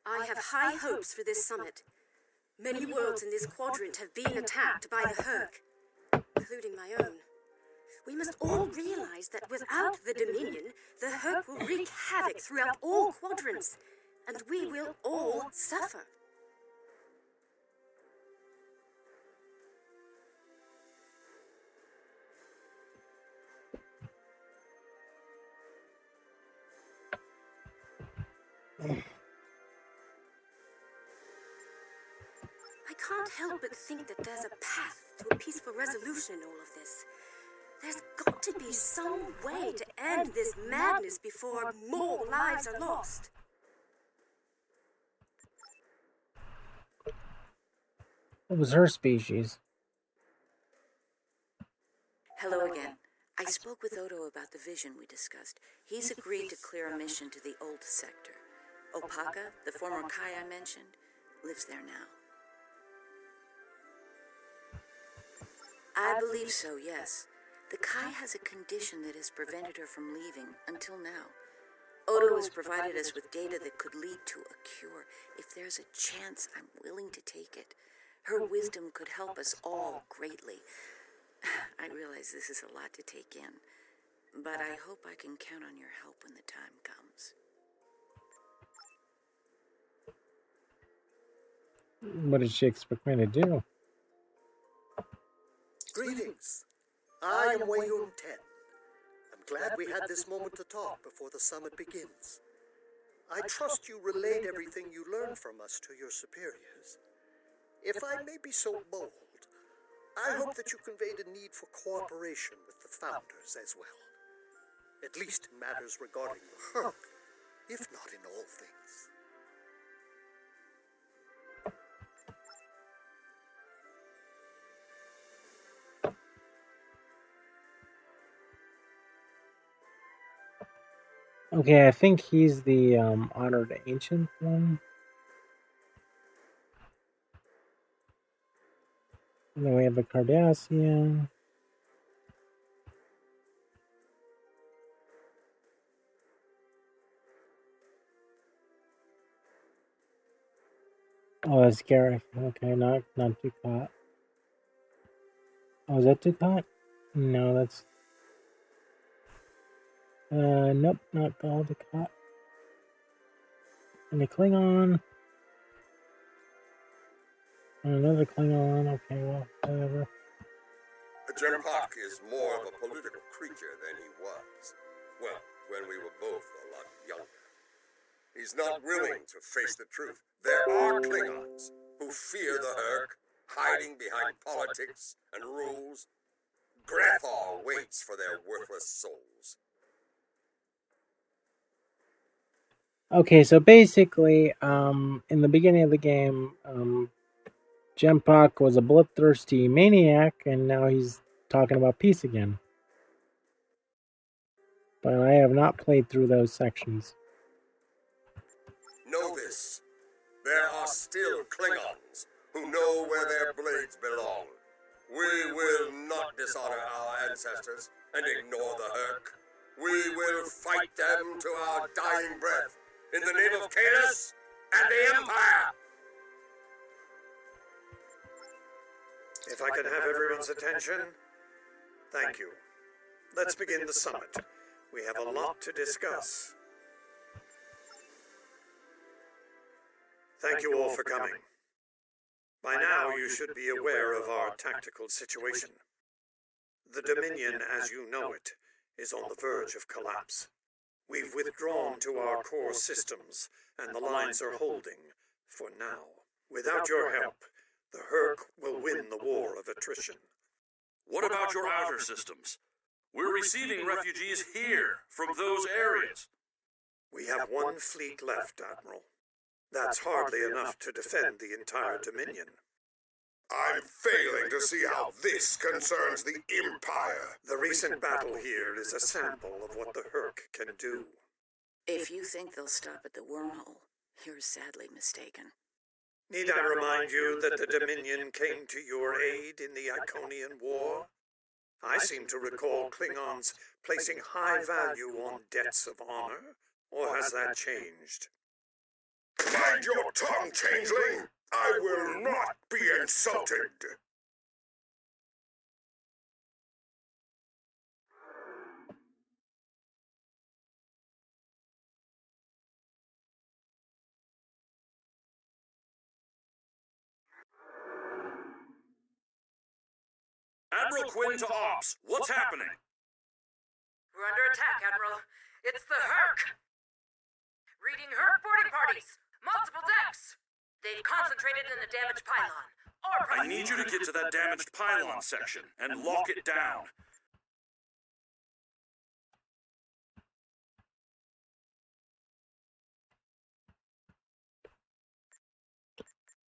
I have high hopes for this summit. Many worlds in this quadrant have been attacked by the Herc, including my own. We must all realize that without the Dominion, the Herc will wreak havoc throughout all quadrants, and we will all suffer. I can't help but think that there's a path to a peaceful resolution in all of this. There's got to be some way to end this madness before more lives are lost. It was her species. Hello again. I spoke with Odo about the vision we discussed. He's agreed to clear a mission to the old sector. Opaka, the former Kai I mentioned, lives there now. I believe so, yes. The Kai has a condition that has prevented her from leaving until now. Odo has provided us with data that could lead to a cure. If there's a chance, I'm willing to take it. Her wisdom could help us all greatly. I realize this is a lot to take in, but I hope I can count on your help when the time comes. What did she expect me to do? Greetings. I am Wayun 10. I'm glad we had this moment to talk before the summit begins. I trust you relayed everything you learned from us to your superiors. If I may be so bold, I hope that you conveyed a need for cooperation with the founders as well. At least in matters regarding the Herc, if not in all things. Okay, I think he's the honored ancient one. And then we have the Cardassian. Oh, that's Gareth. Okay, not Ducat. Oh, is that Ducat? No, that's... nope, not Gul Ducat. And a Klingon. And another Klingon. Okay, well, whatever. Jempak is more of a political creature than he was. Well, when we were both a lot younger. He's not willing to face the truth. There are Klingons who fear the Herc, hiding behind politics and rules. Grethar waits for their worthless souls. Okay, so basically, in the beginning of the game, Jempak was a bloodthirsty maniac, and now he's talking about peace again. But I have not played through those sections. Know this. There are still Klingons who know where their blades belong. We will not dishonor our ancestors and ignore the Herc. We will fight them to our dying breath in the name of Kalis and the Empire! If I can have everyone's attention, thank you. Let's begin the summit. We have a lot to discuss. Thank you all for coming. By now, you should be aware of our tactical situation. The Dominion, as you know it, is on the verge of collapse. We've withdrawn to our core systems, and the lines are holding, for now. Without your help, the Herc will win the war of attrition. What about your outer systems? We're receiving refugees here, from those areas. We have one fleet left, Admiral. That's hardly enough to defend the entire Dominion. I'm failing to see how this concerns the Empire. The recent battle here is a sample of what the Herc can do. If you think they'll stop at the wormhole, you're sadly mistaken. Need I remind you that the Dominion came to your aid in the Iconian War? I seem to recall Klingons placing high value on debts of honor, or has that changed? Mind your tongue, changeling! I will not be insulted! Admiral Quinn to Ops. What's happening? We're under attack, Admiral. It's the Herc! Reading Herc boarding parties! Multiple decks! They've concentrated in the damaged pylon. I need you to get to that damaged pylon section and lock it down.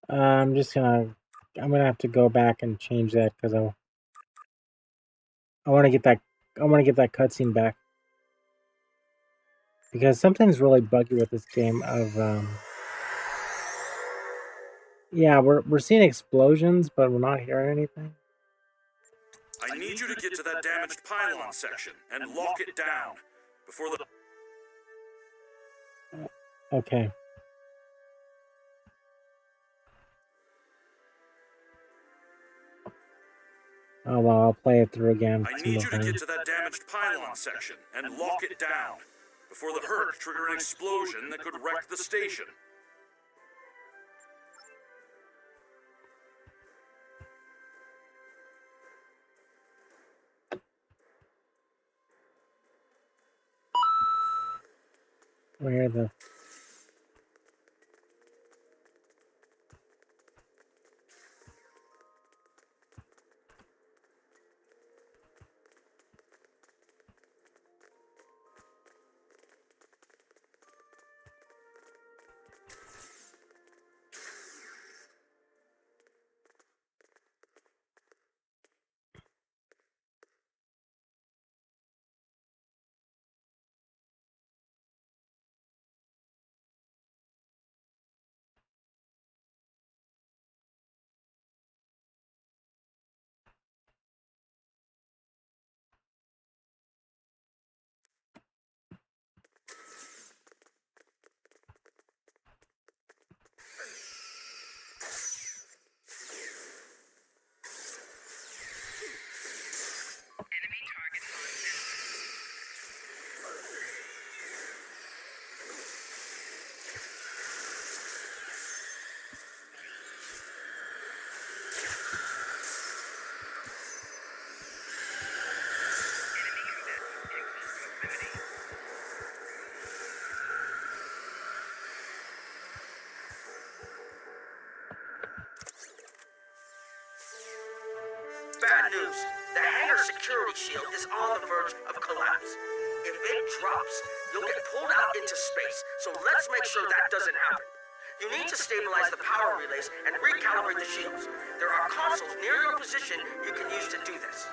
I'm gonna have to go back and change that because I want to get that cutscene back because something's really buggy with this game. Yeah, we're seeing explosions, but we're not hearing anything. I need you to get to that damaged pylon section and lock it down before the... Okay. Oh well, I'll play it through again. I need you to get to that damaged pylon section and lock it down before the Herc trigger an explosion that could wreck the station. Where the... Bad news. The hangar security shield is on the verge of collapse. If it drops, you'll get pulled out into space, so let's make sure that doesn't happen. You need to stabilize the power relays and recalibrate the shields. There are consoles near your position you can use to do this.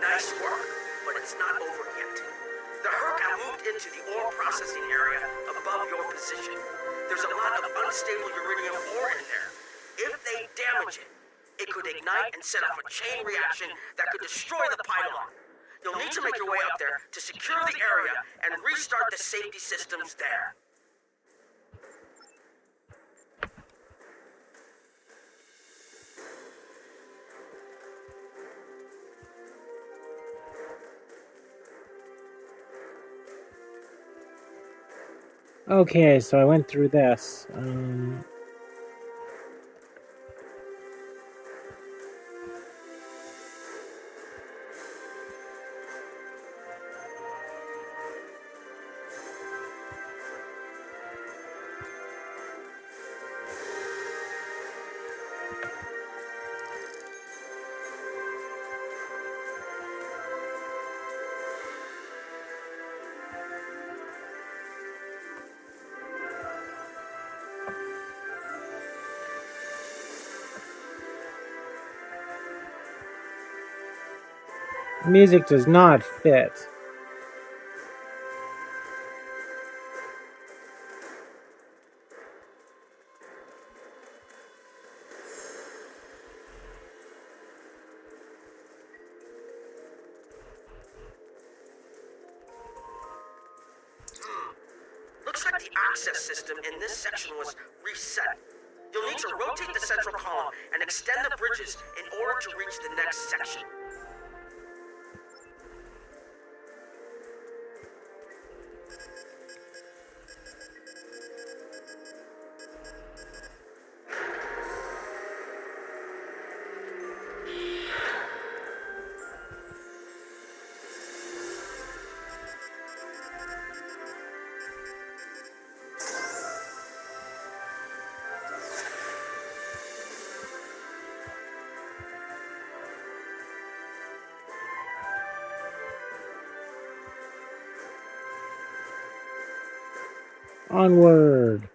Nice work, but it's not over yet. The Herc have moved into the ore processing area above your position. There's a lot of unstable uranium ore in there. If they damage it, it could ignite and set off a chain reaction that could destroy the pylon. You'll need to make your way up there to secure the area and restart the safety systems there. Okay, so I went through this. Music does not fit. Looks like the access system in this section was reset. You'll need to rotate the central column and extend the bridges in order to reach the next section. Onward.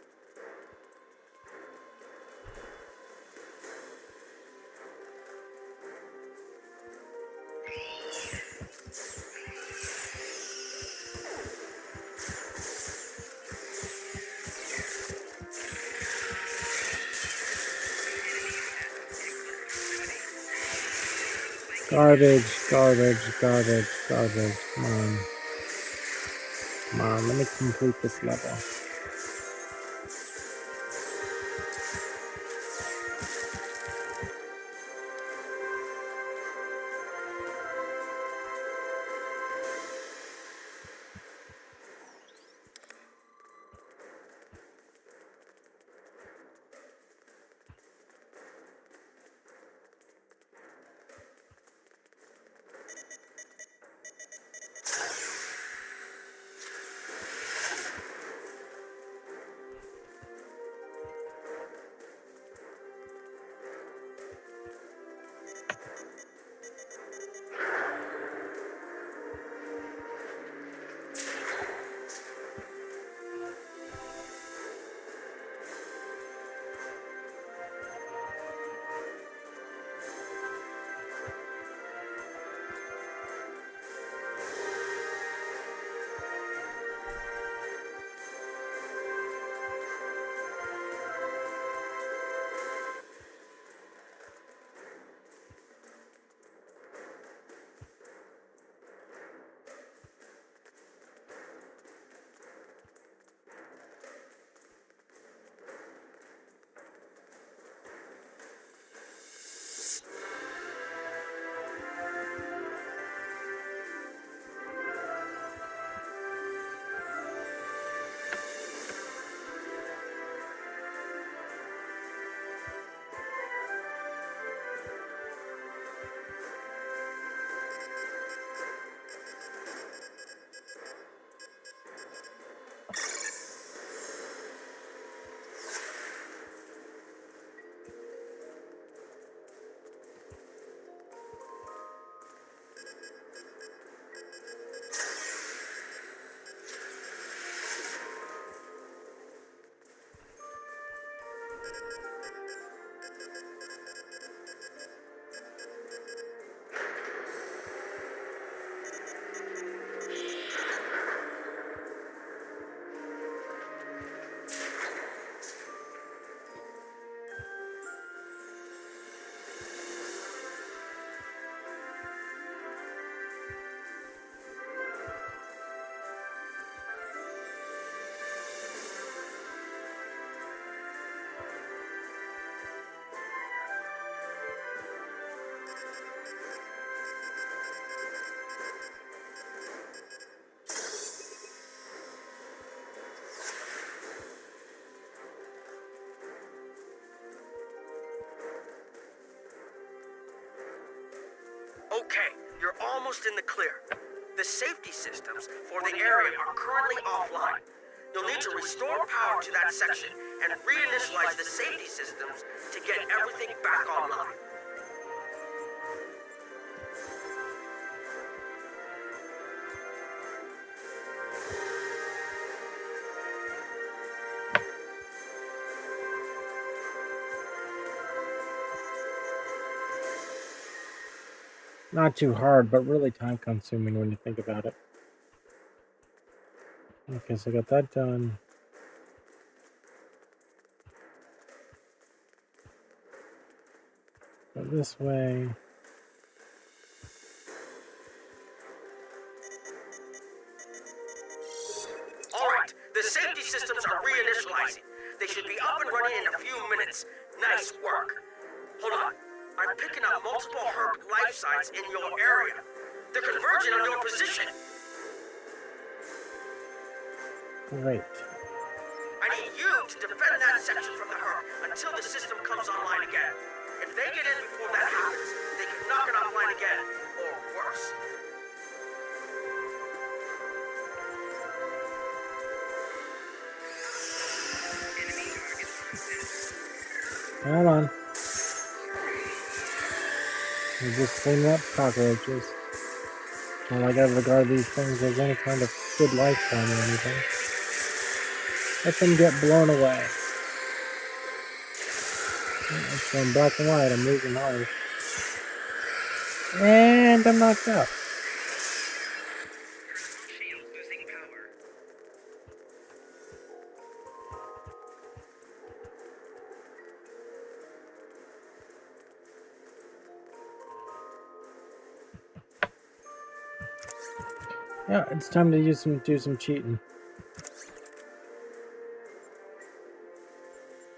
Garbage, garbage, garbage, garbage. Come on. Come on, let me complete this level. Okay, you're almost in the clear. The safety systems for the area are currently offline. You'll need to restore power to that section and reinitialize the safety systems to get everything back online. not too hard, but really time consuming when you think about it. Okay, so I got that done. Go this way. Alright, the safety systems are reinitializing. They should be up and running in a few minutes. Nice work. Hold on. I'm picking up multiple herb life signs in your area. They're converging on your position. Great. I need you to defend that section from the herb until the system comes online again. If they get in before that happens, they can knock it offline again, or worse. Hold on. We're just cleaning up cockroaches. Not like I regard these things as any kind of good lifetime or anything. Let them get blown away. It's going black and white. I'm losing hard. And I'm knocked out. Yeah, it's time to do some cheating.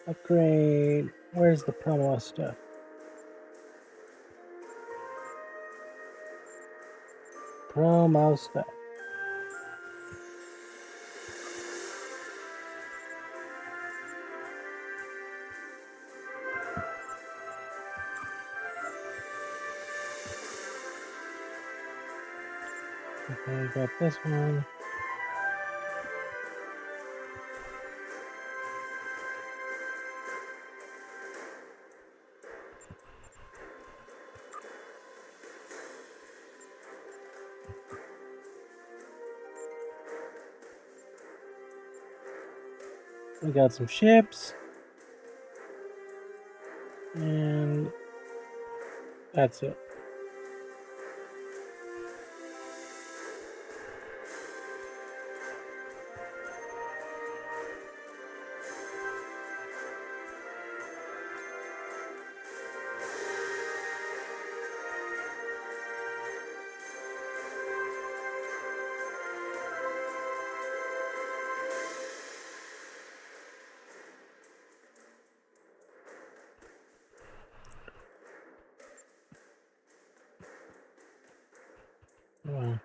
Upgrade. Where's the promo stuff? Promo stuff. Okay, got this one. We got some ships. And that's it. Wow.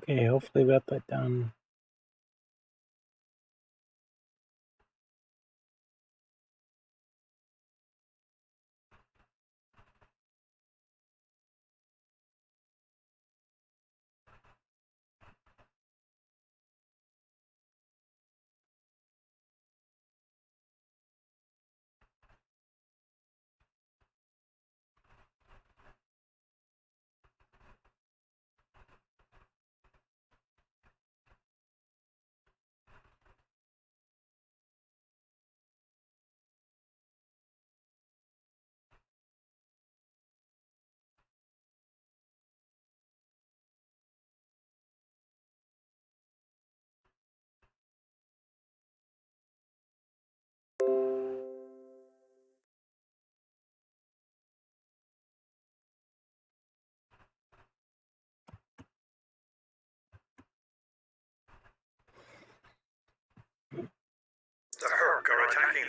Okay, hopefully we got that done.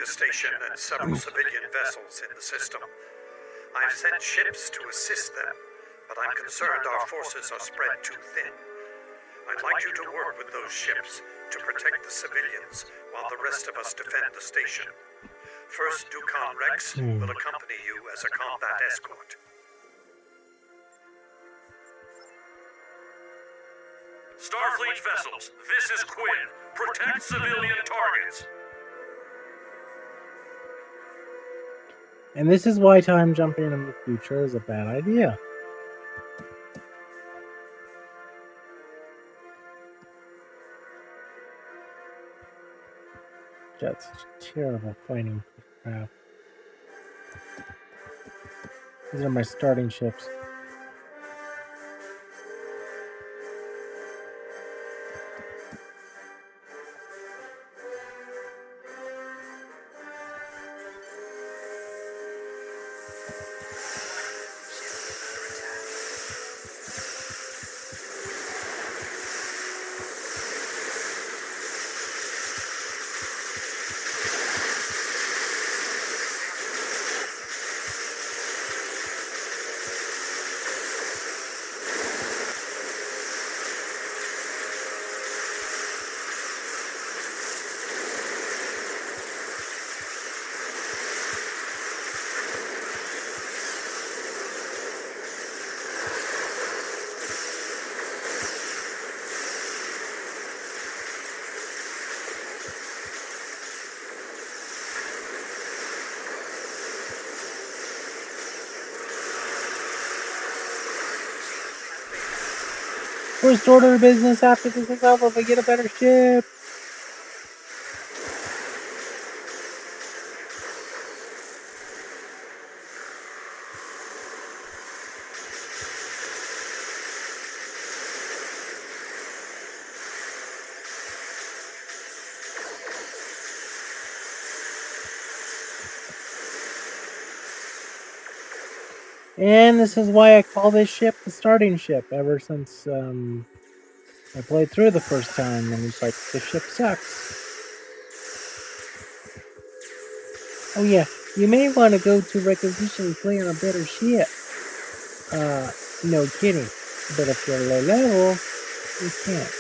the station and several civilian vessels in the system. I've sent ships to assist them, but I'm concerned our forces are spread too thin. I'd like you to work with those ships to protect the civilians while the rest of us defend the station. First Ducon Rex will accompany you as a combat escort. Starfleet vessels, this is Quinn. Protect civilian targets. And this is why time jumping in the future is a bad idea. That's terrible fighting crap. These are my starting ships. First order of business after this is over, we get a better ship. And this is why I call this ship the starting ship ever since I played through the first time, and it's like, this ship sucks. Oh yeah, you may want to go to requisition and play on a better ship. No kidding. But if you're low level, you can't.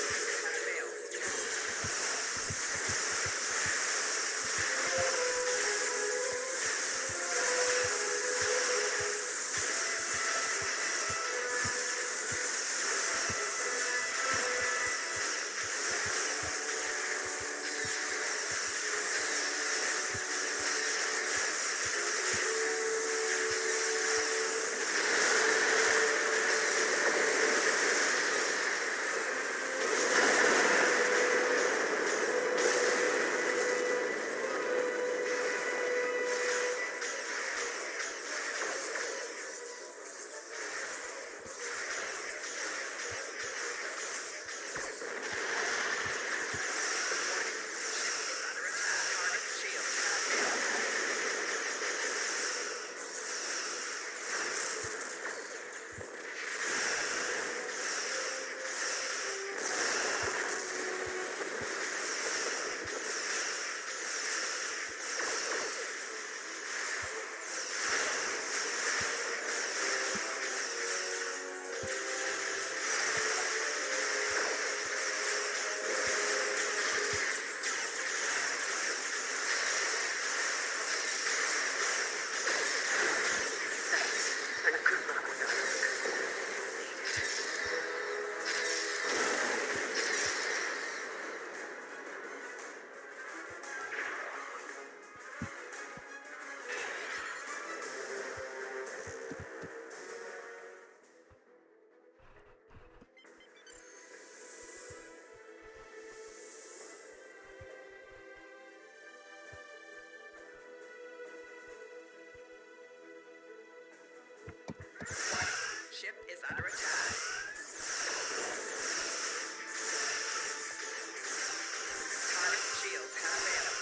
Ship is under attack. Target shields have failed.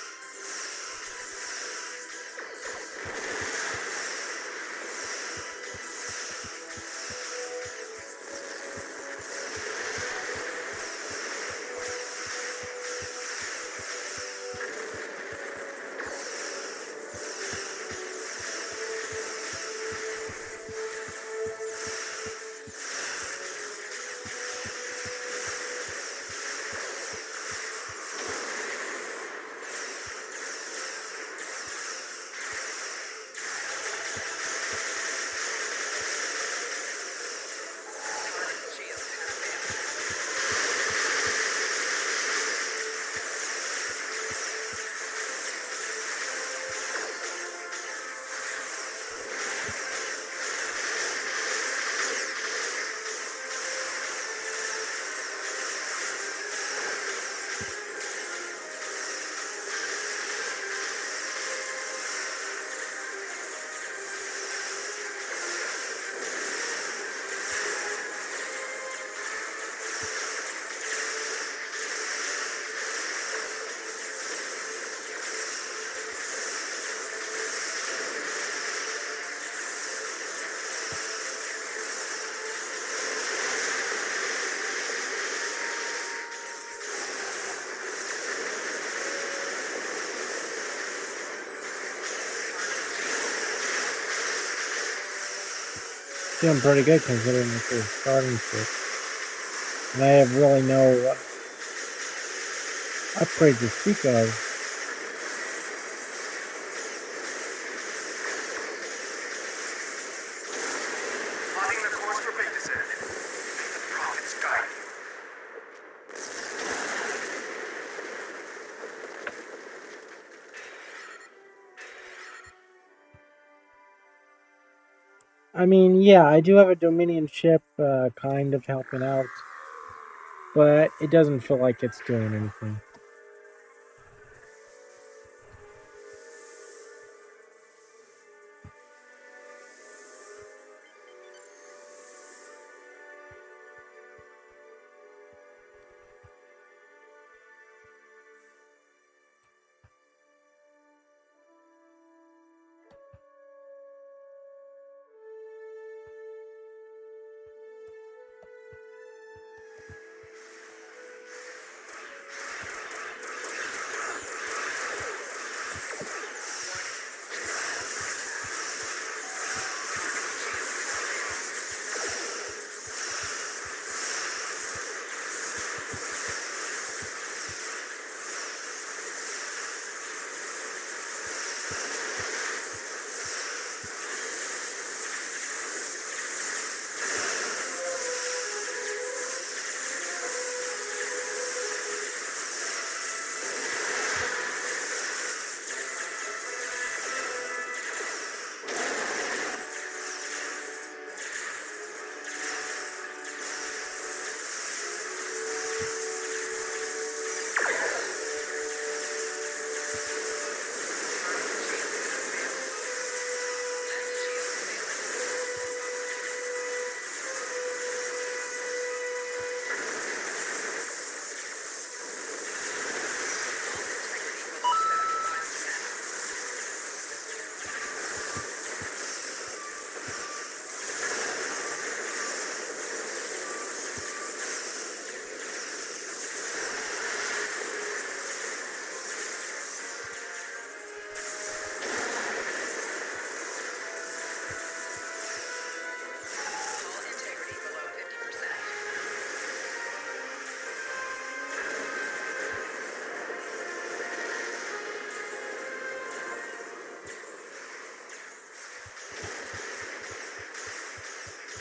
Doing pretty good considering it's a starting ship. And I have really no upgrades to speak of. Plotting the course for Betazen. The prophets guide you. I mean, yeah, I do have a Dominion ship kind of helping out, but it doesn't feel like it's doing anything.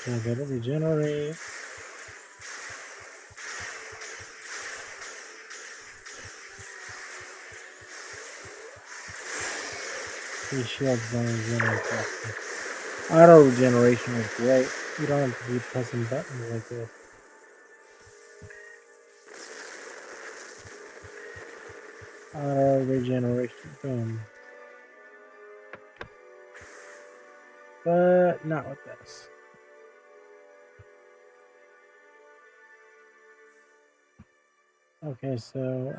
So I gotta regenerate. These shields don't regenerate faster. Auto regeneration is great. You don't have to keep pressing buttons like this. Auto regeneration, boom. But not with this. Okay, so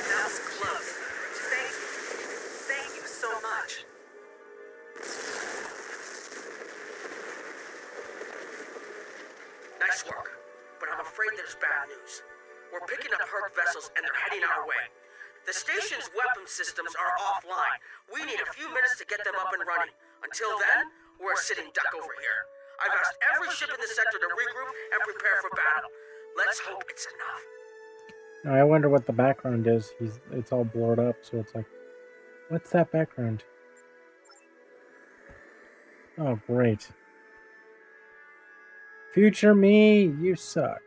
That was close. Thank you. Thank you so much. Nice work, but I'm afraid there's bad news. We're picking up Herc vessels and they're heading our way. The station's weapon systems are offline. We need a few minutes to get them up and running. Until then, we're a sitting duck over here. I've asked every ship in the sector to regroup and prepare for battle. Let's hope it's enough. Now, I wonder what the background is. It's all blurred up, so it's like, what's that background? Oh, great. Future me, you suck.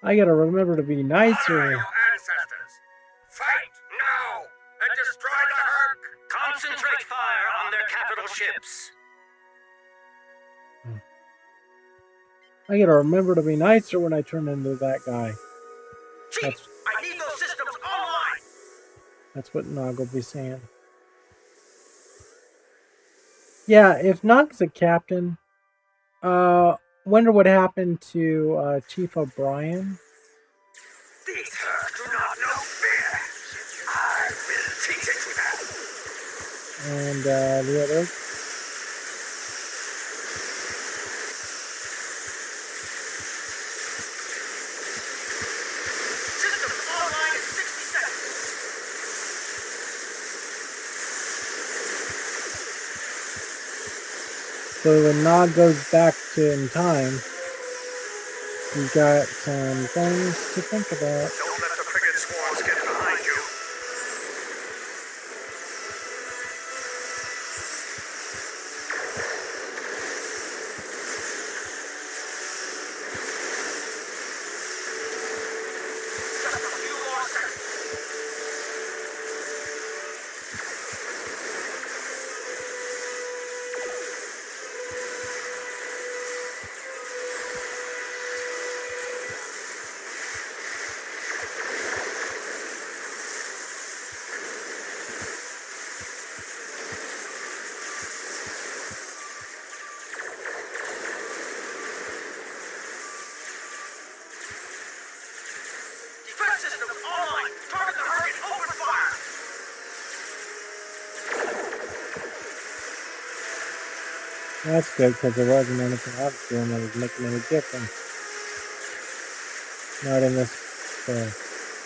I gotta remember to be nicer. Honor your ancestors. Fight now and destroy the Herc. Concentrate fire on their capital ships. I gotta remember to be nicer when I turn into that guy. Chief, I need those systems online. That's what Nog will be saying. Yeah, if Nog's a captain, wonder what happened to Chief O'Brien. These Herc do not know fear. I will teach it to them. And the others. Systems online in 60 seconds. So when Nog goes back in time, he's got some things to think about. Don't let the frigate swarms get behind you. Just a few more seconds. Defense systems online. Target the Herc and open fire. That's good because there wasn't anything I was doing that was making any difference. Not in this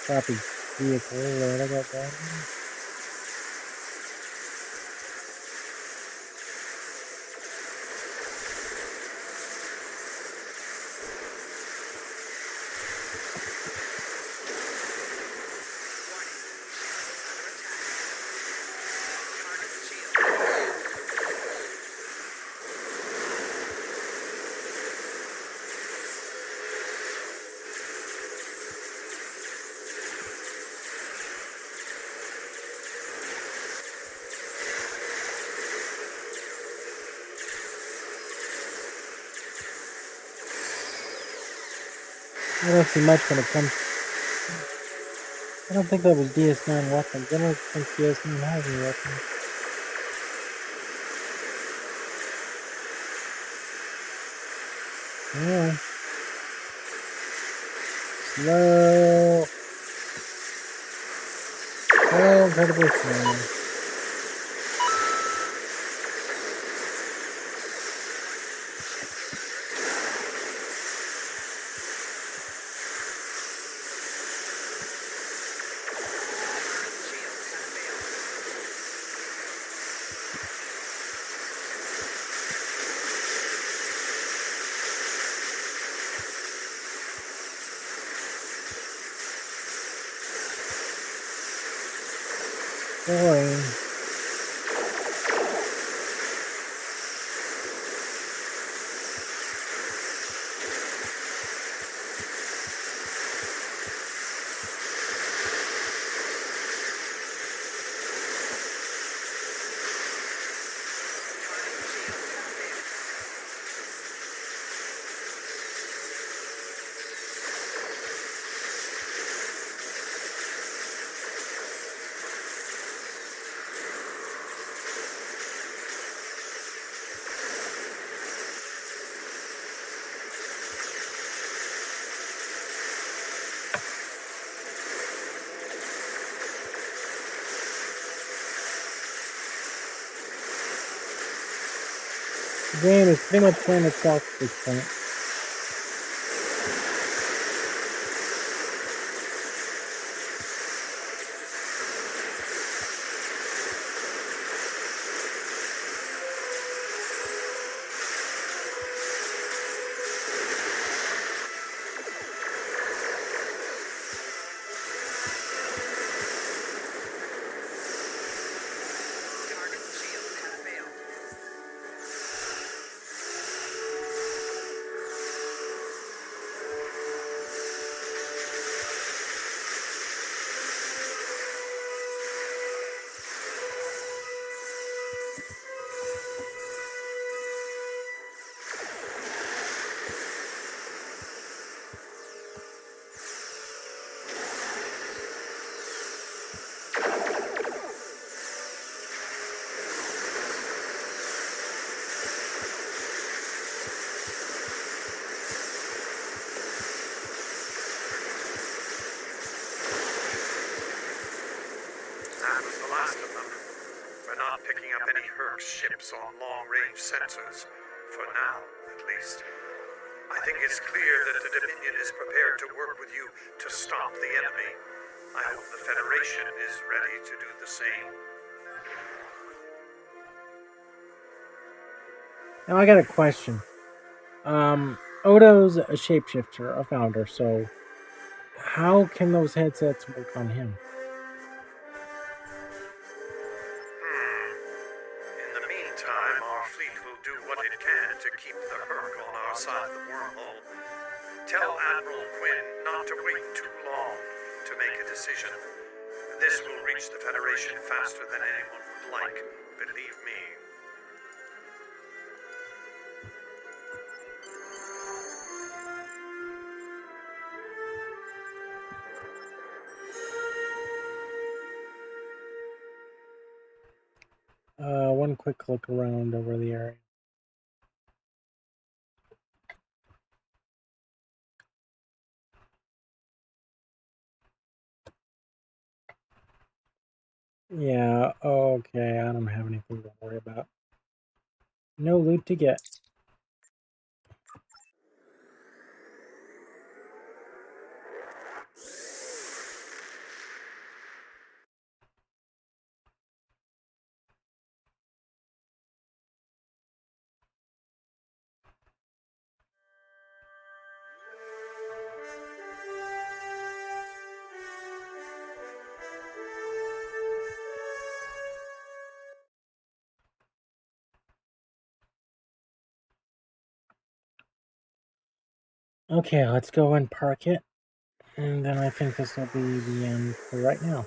crappy vehicle that I got going. I don't see much when it comes. I don't think that was DS9 weapons. I don't think DS9 has any weapons. Yeah. Slow. So incredibly slow. Boring. The game is pretty much playing itself at this point. not picking up any Herc ships on long-range sensors. For now, at least. I think it's clear that the Dominion is prepared to work with you to stop the enemy. I hope the Federation is ready to do the same. Now I got a question. Odo's a shapeshifter, a founder, so how can those headsets work on him? In the meantime, our fleet will do what it can to keep the Herc on our side of the wormhole. Tell Admiral Quinn not to wait too long to make a decision. This will reach the Federation faster than anyone would like, believe me. One quick look around over the area. Yeah, okay, I don't have anything to worry about. No loot to get. Okay, let's go and park it. And then I think this will be the end for right now.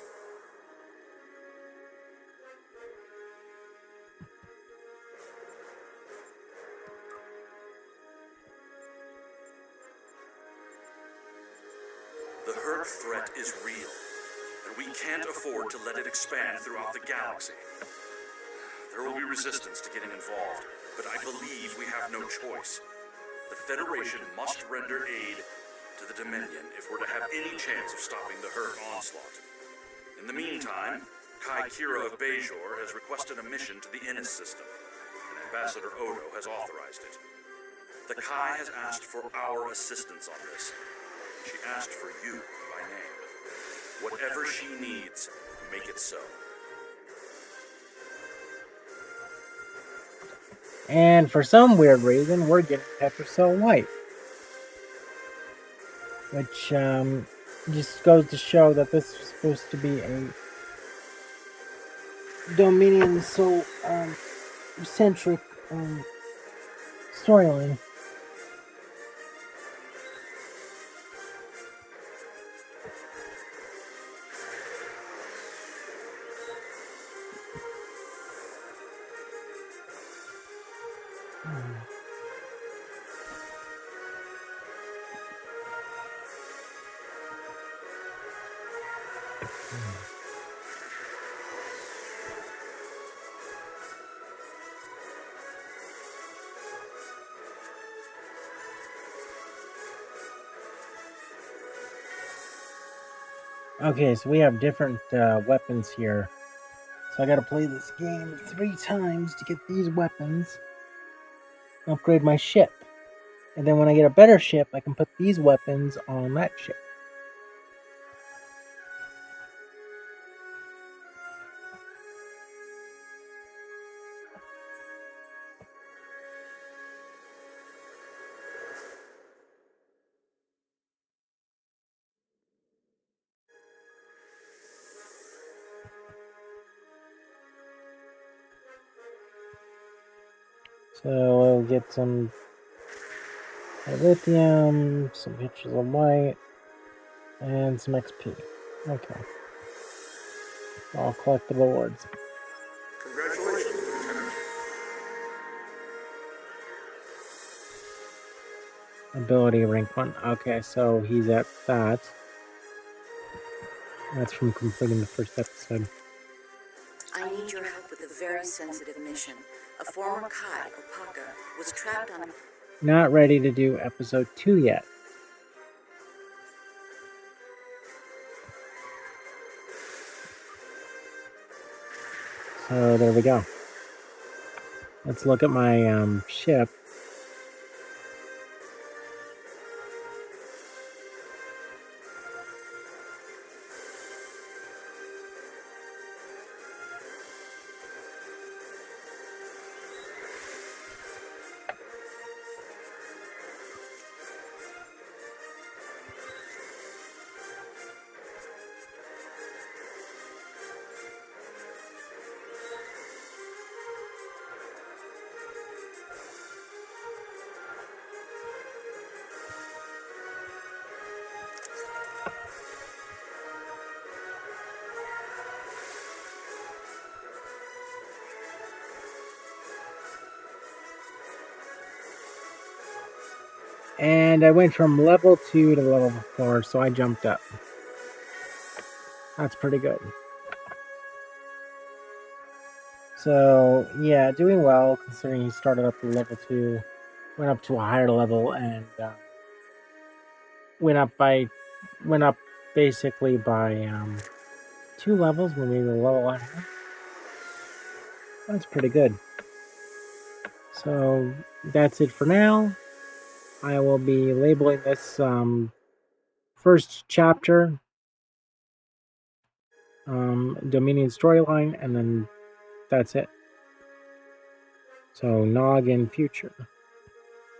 The Herc threat is real, and we can't afford to let it expand throughout the galaxy. There will be resistance to getting involved, but I believe we have no choice. The Federation must render aid to the Dominion if we're to have any chance of stopping the Herc onslaught. In the meantime, Kai Kira of Bajor has requested a mission to the Innis system, and Ambassador Odo has authorized it. The Kai has asked for our assistance on this. She asked for you by name. Whatever she needs, make it so. And for some weird reason, we're getting Pepper Cell White. Which just goes to show that this was supposed to be a Dominion centric storyline. Okay, so we have different weapons here. So I gotta play this game 3 times to get these weapons. Upgrade my ship. And then when I get a better ship, I can put these weapons on that ship. So I'll get some lithium, some pictures of white, and some XP. Okay. I'll collect the rewards. Congratulations, Lieutenant. Ability rank 1. Okay, so he's at that. That's from completing the first episode. I need your help with a very sensitive mission. A former Kai, Opaka, was trapped on... Not ready to do episode 2 yet. So there we go. Let's look at my ship. And I went from level 2 to level 4, so I jumped up. That's pretty good. So, yeah, doing well, considering he started up at level 2, went up to a higher level, and went up basically by 2 levels, maybe a level and a half. That's pretty good. So, that's it for now. I will be labeling this first chapter Dominion storyline, and then that's it. So, Nog in future.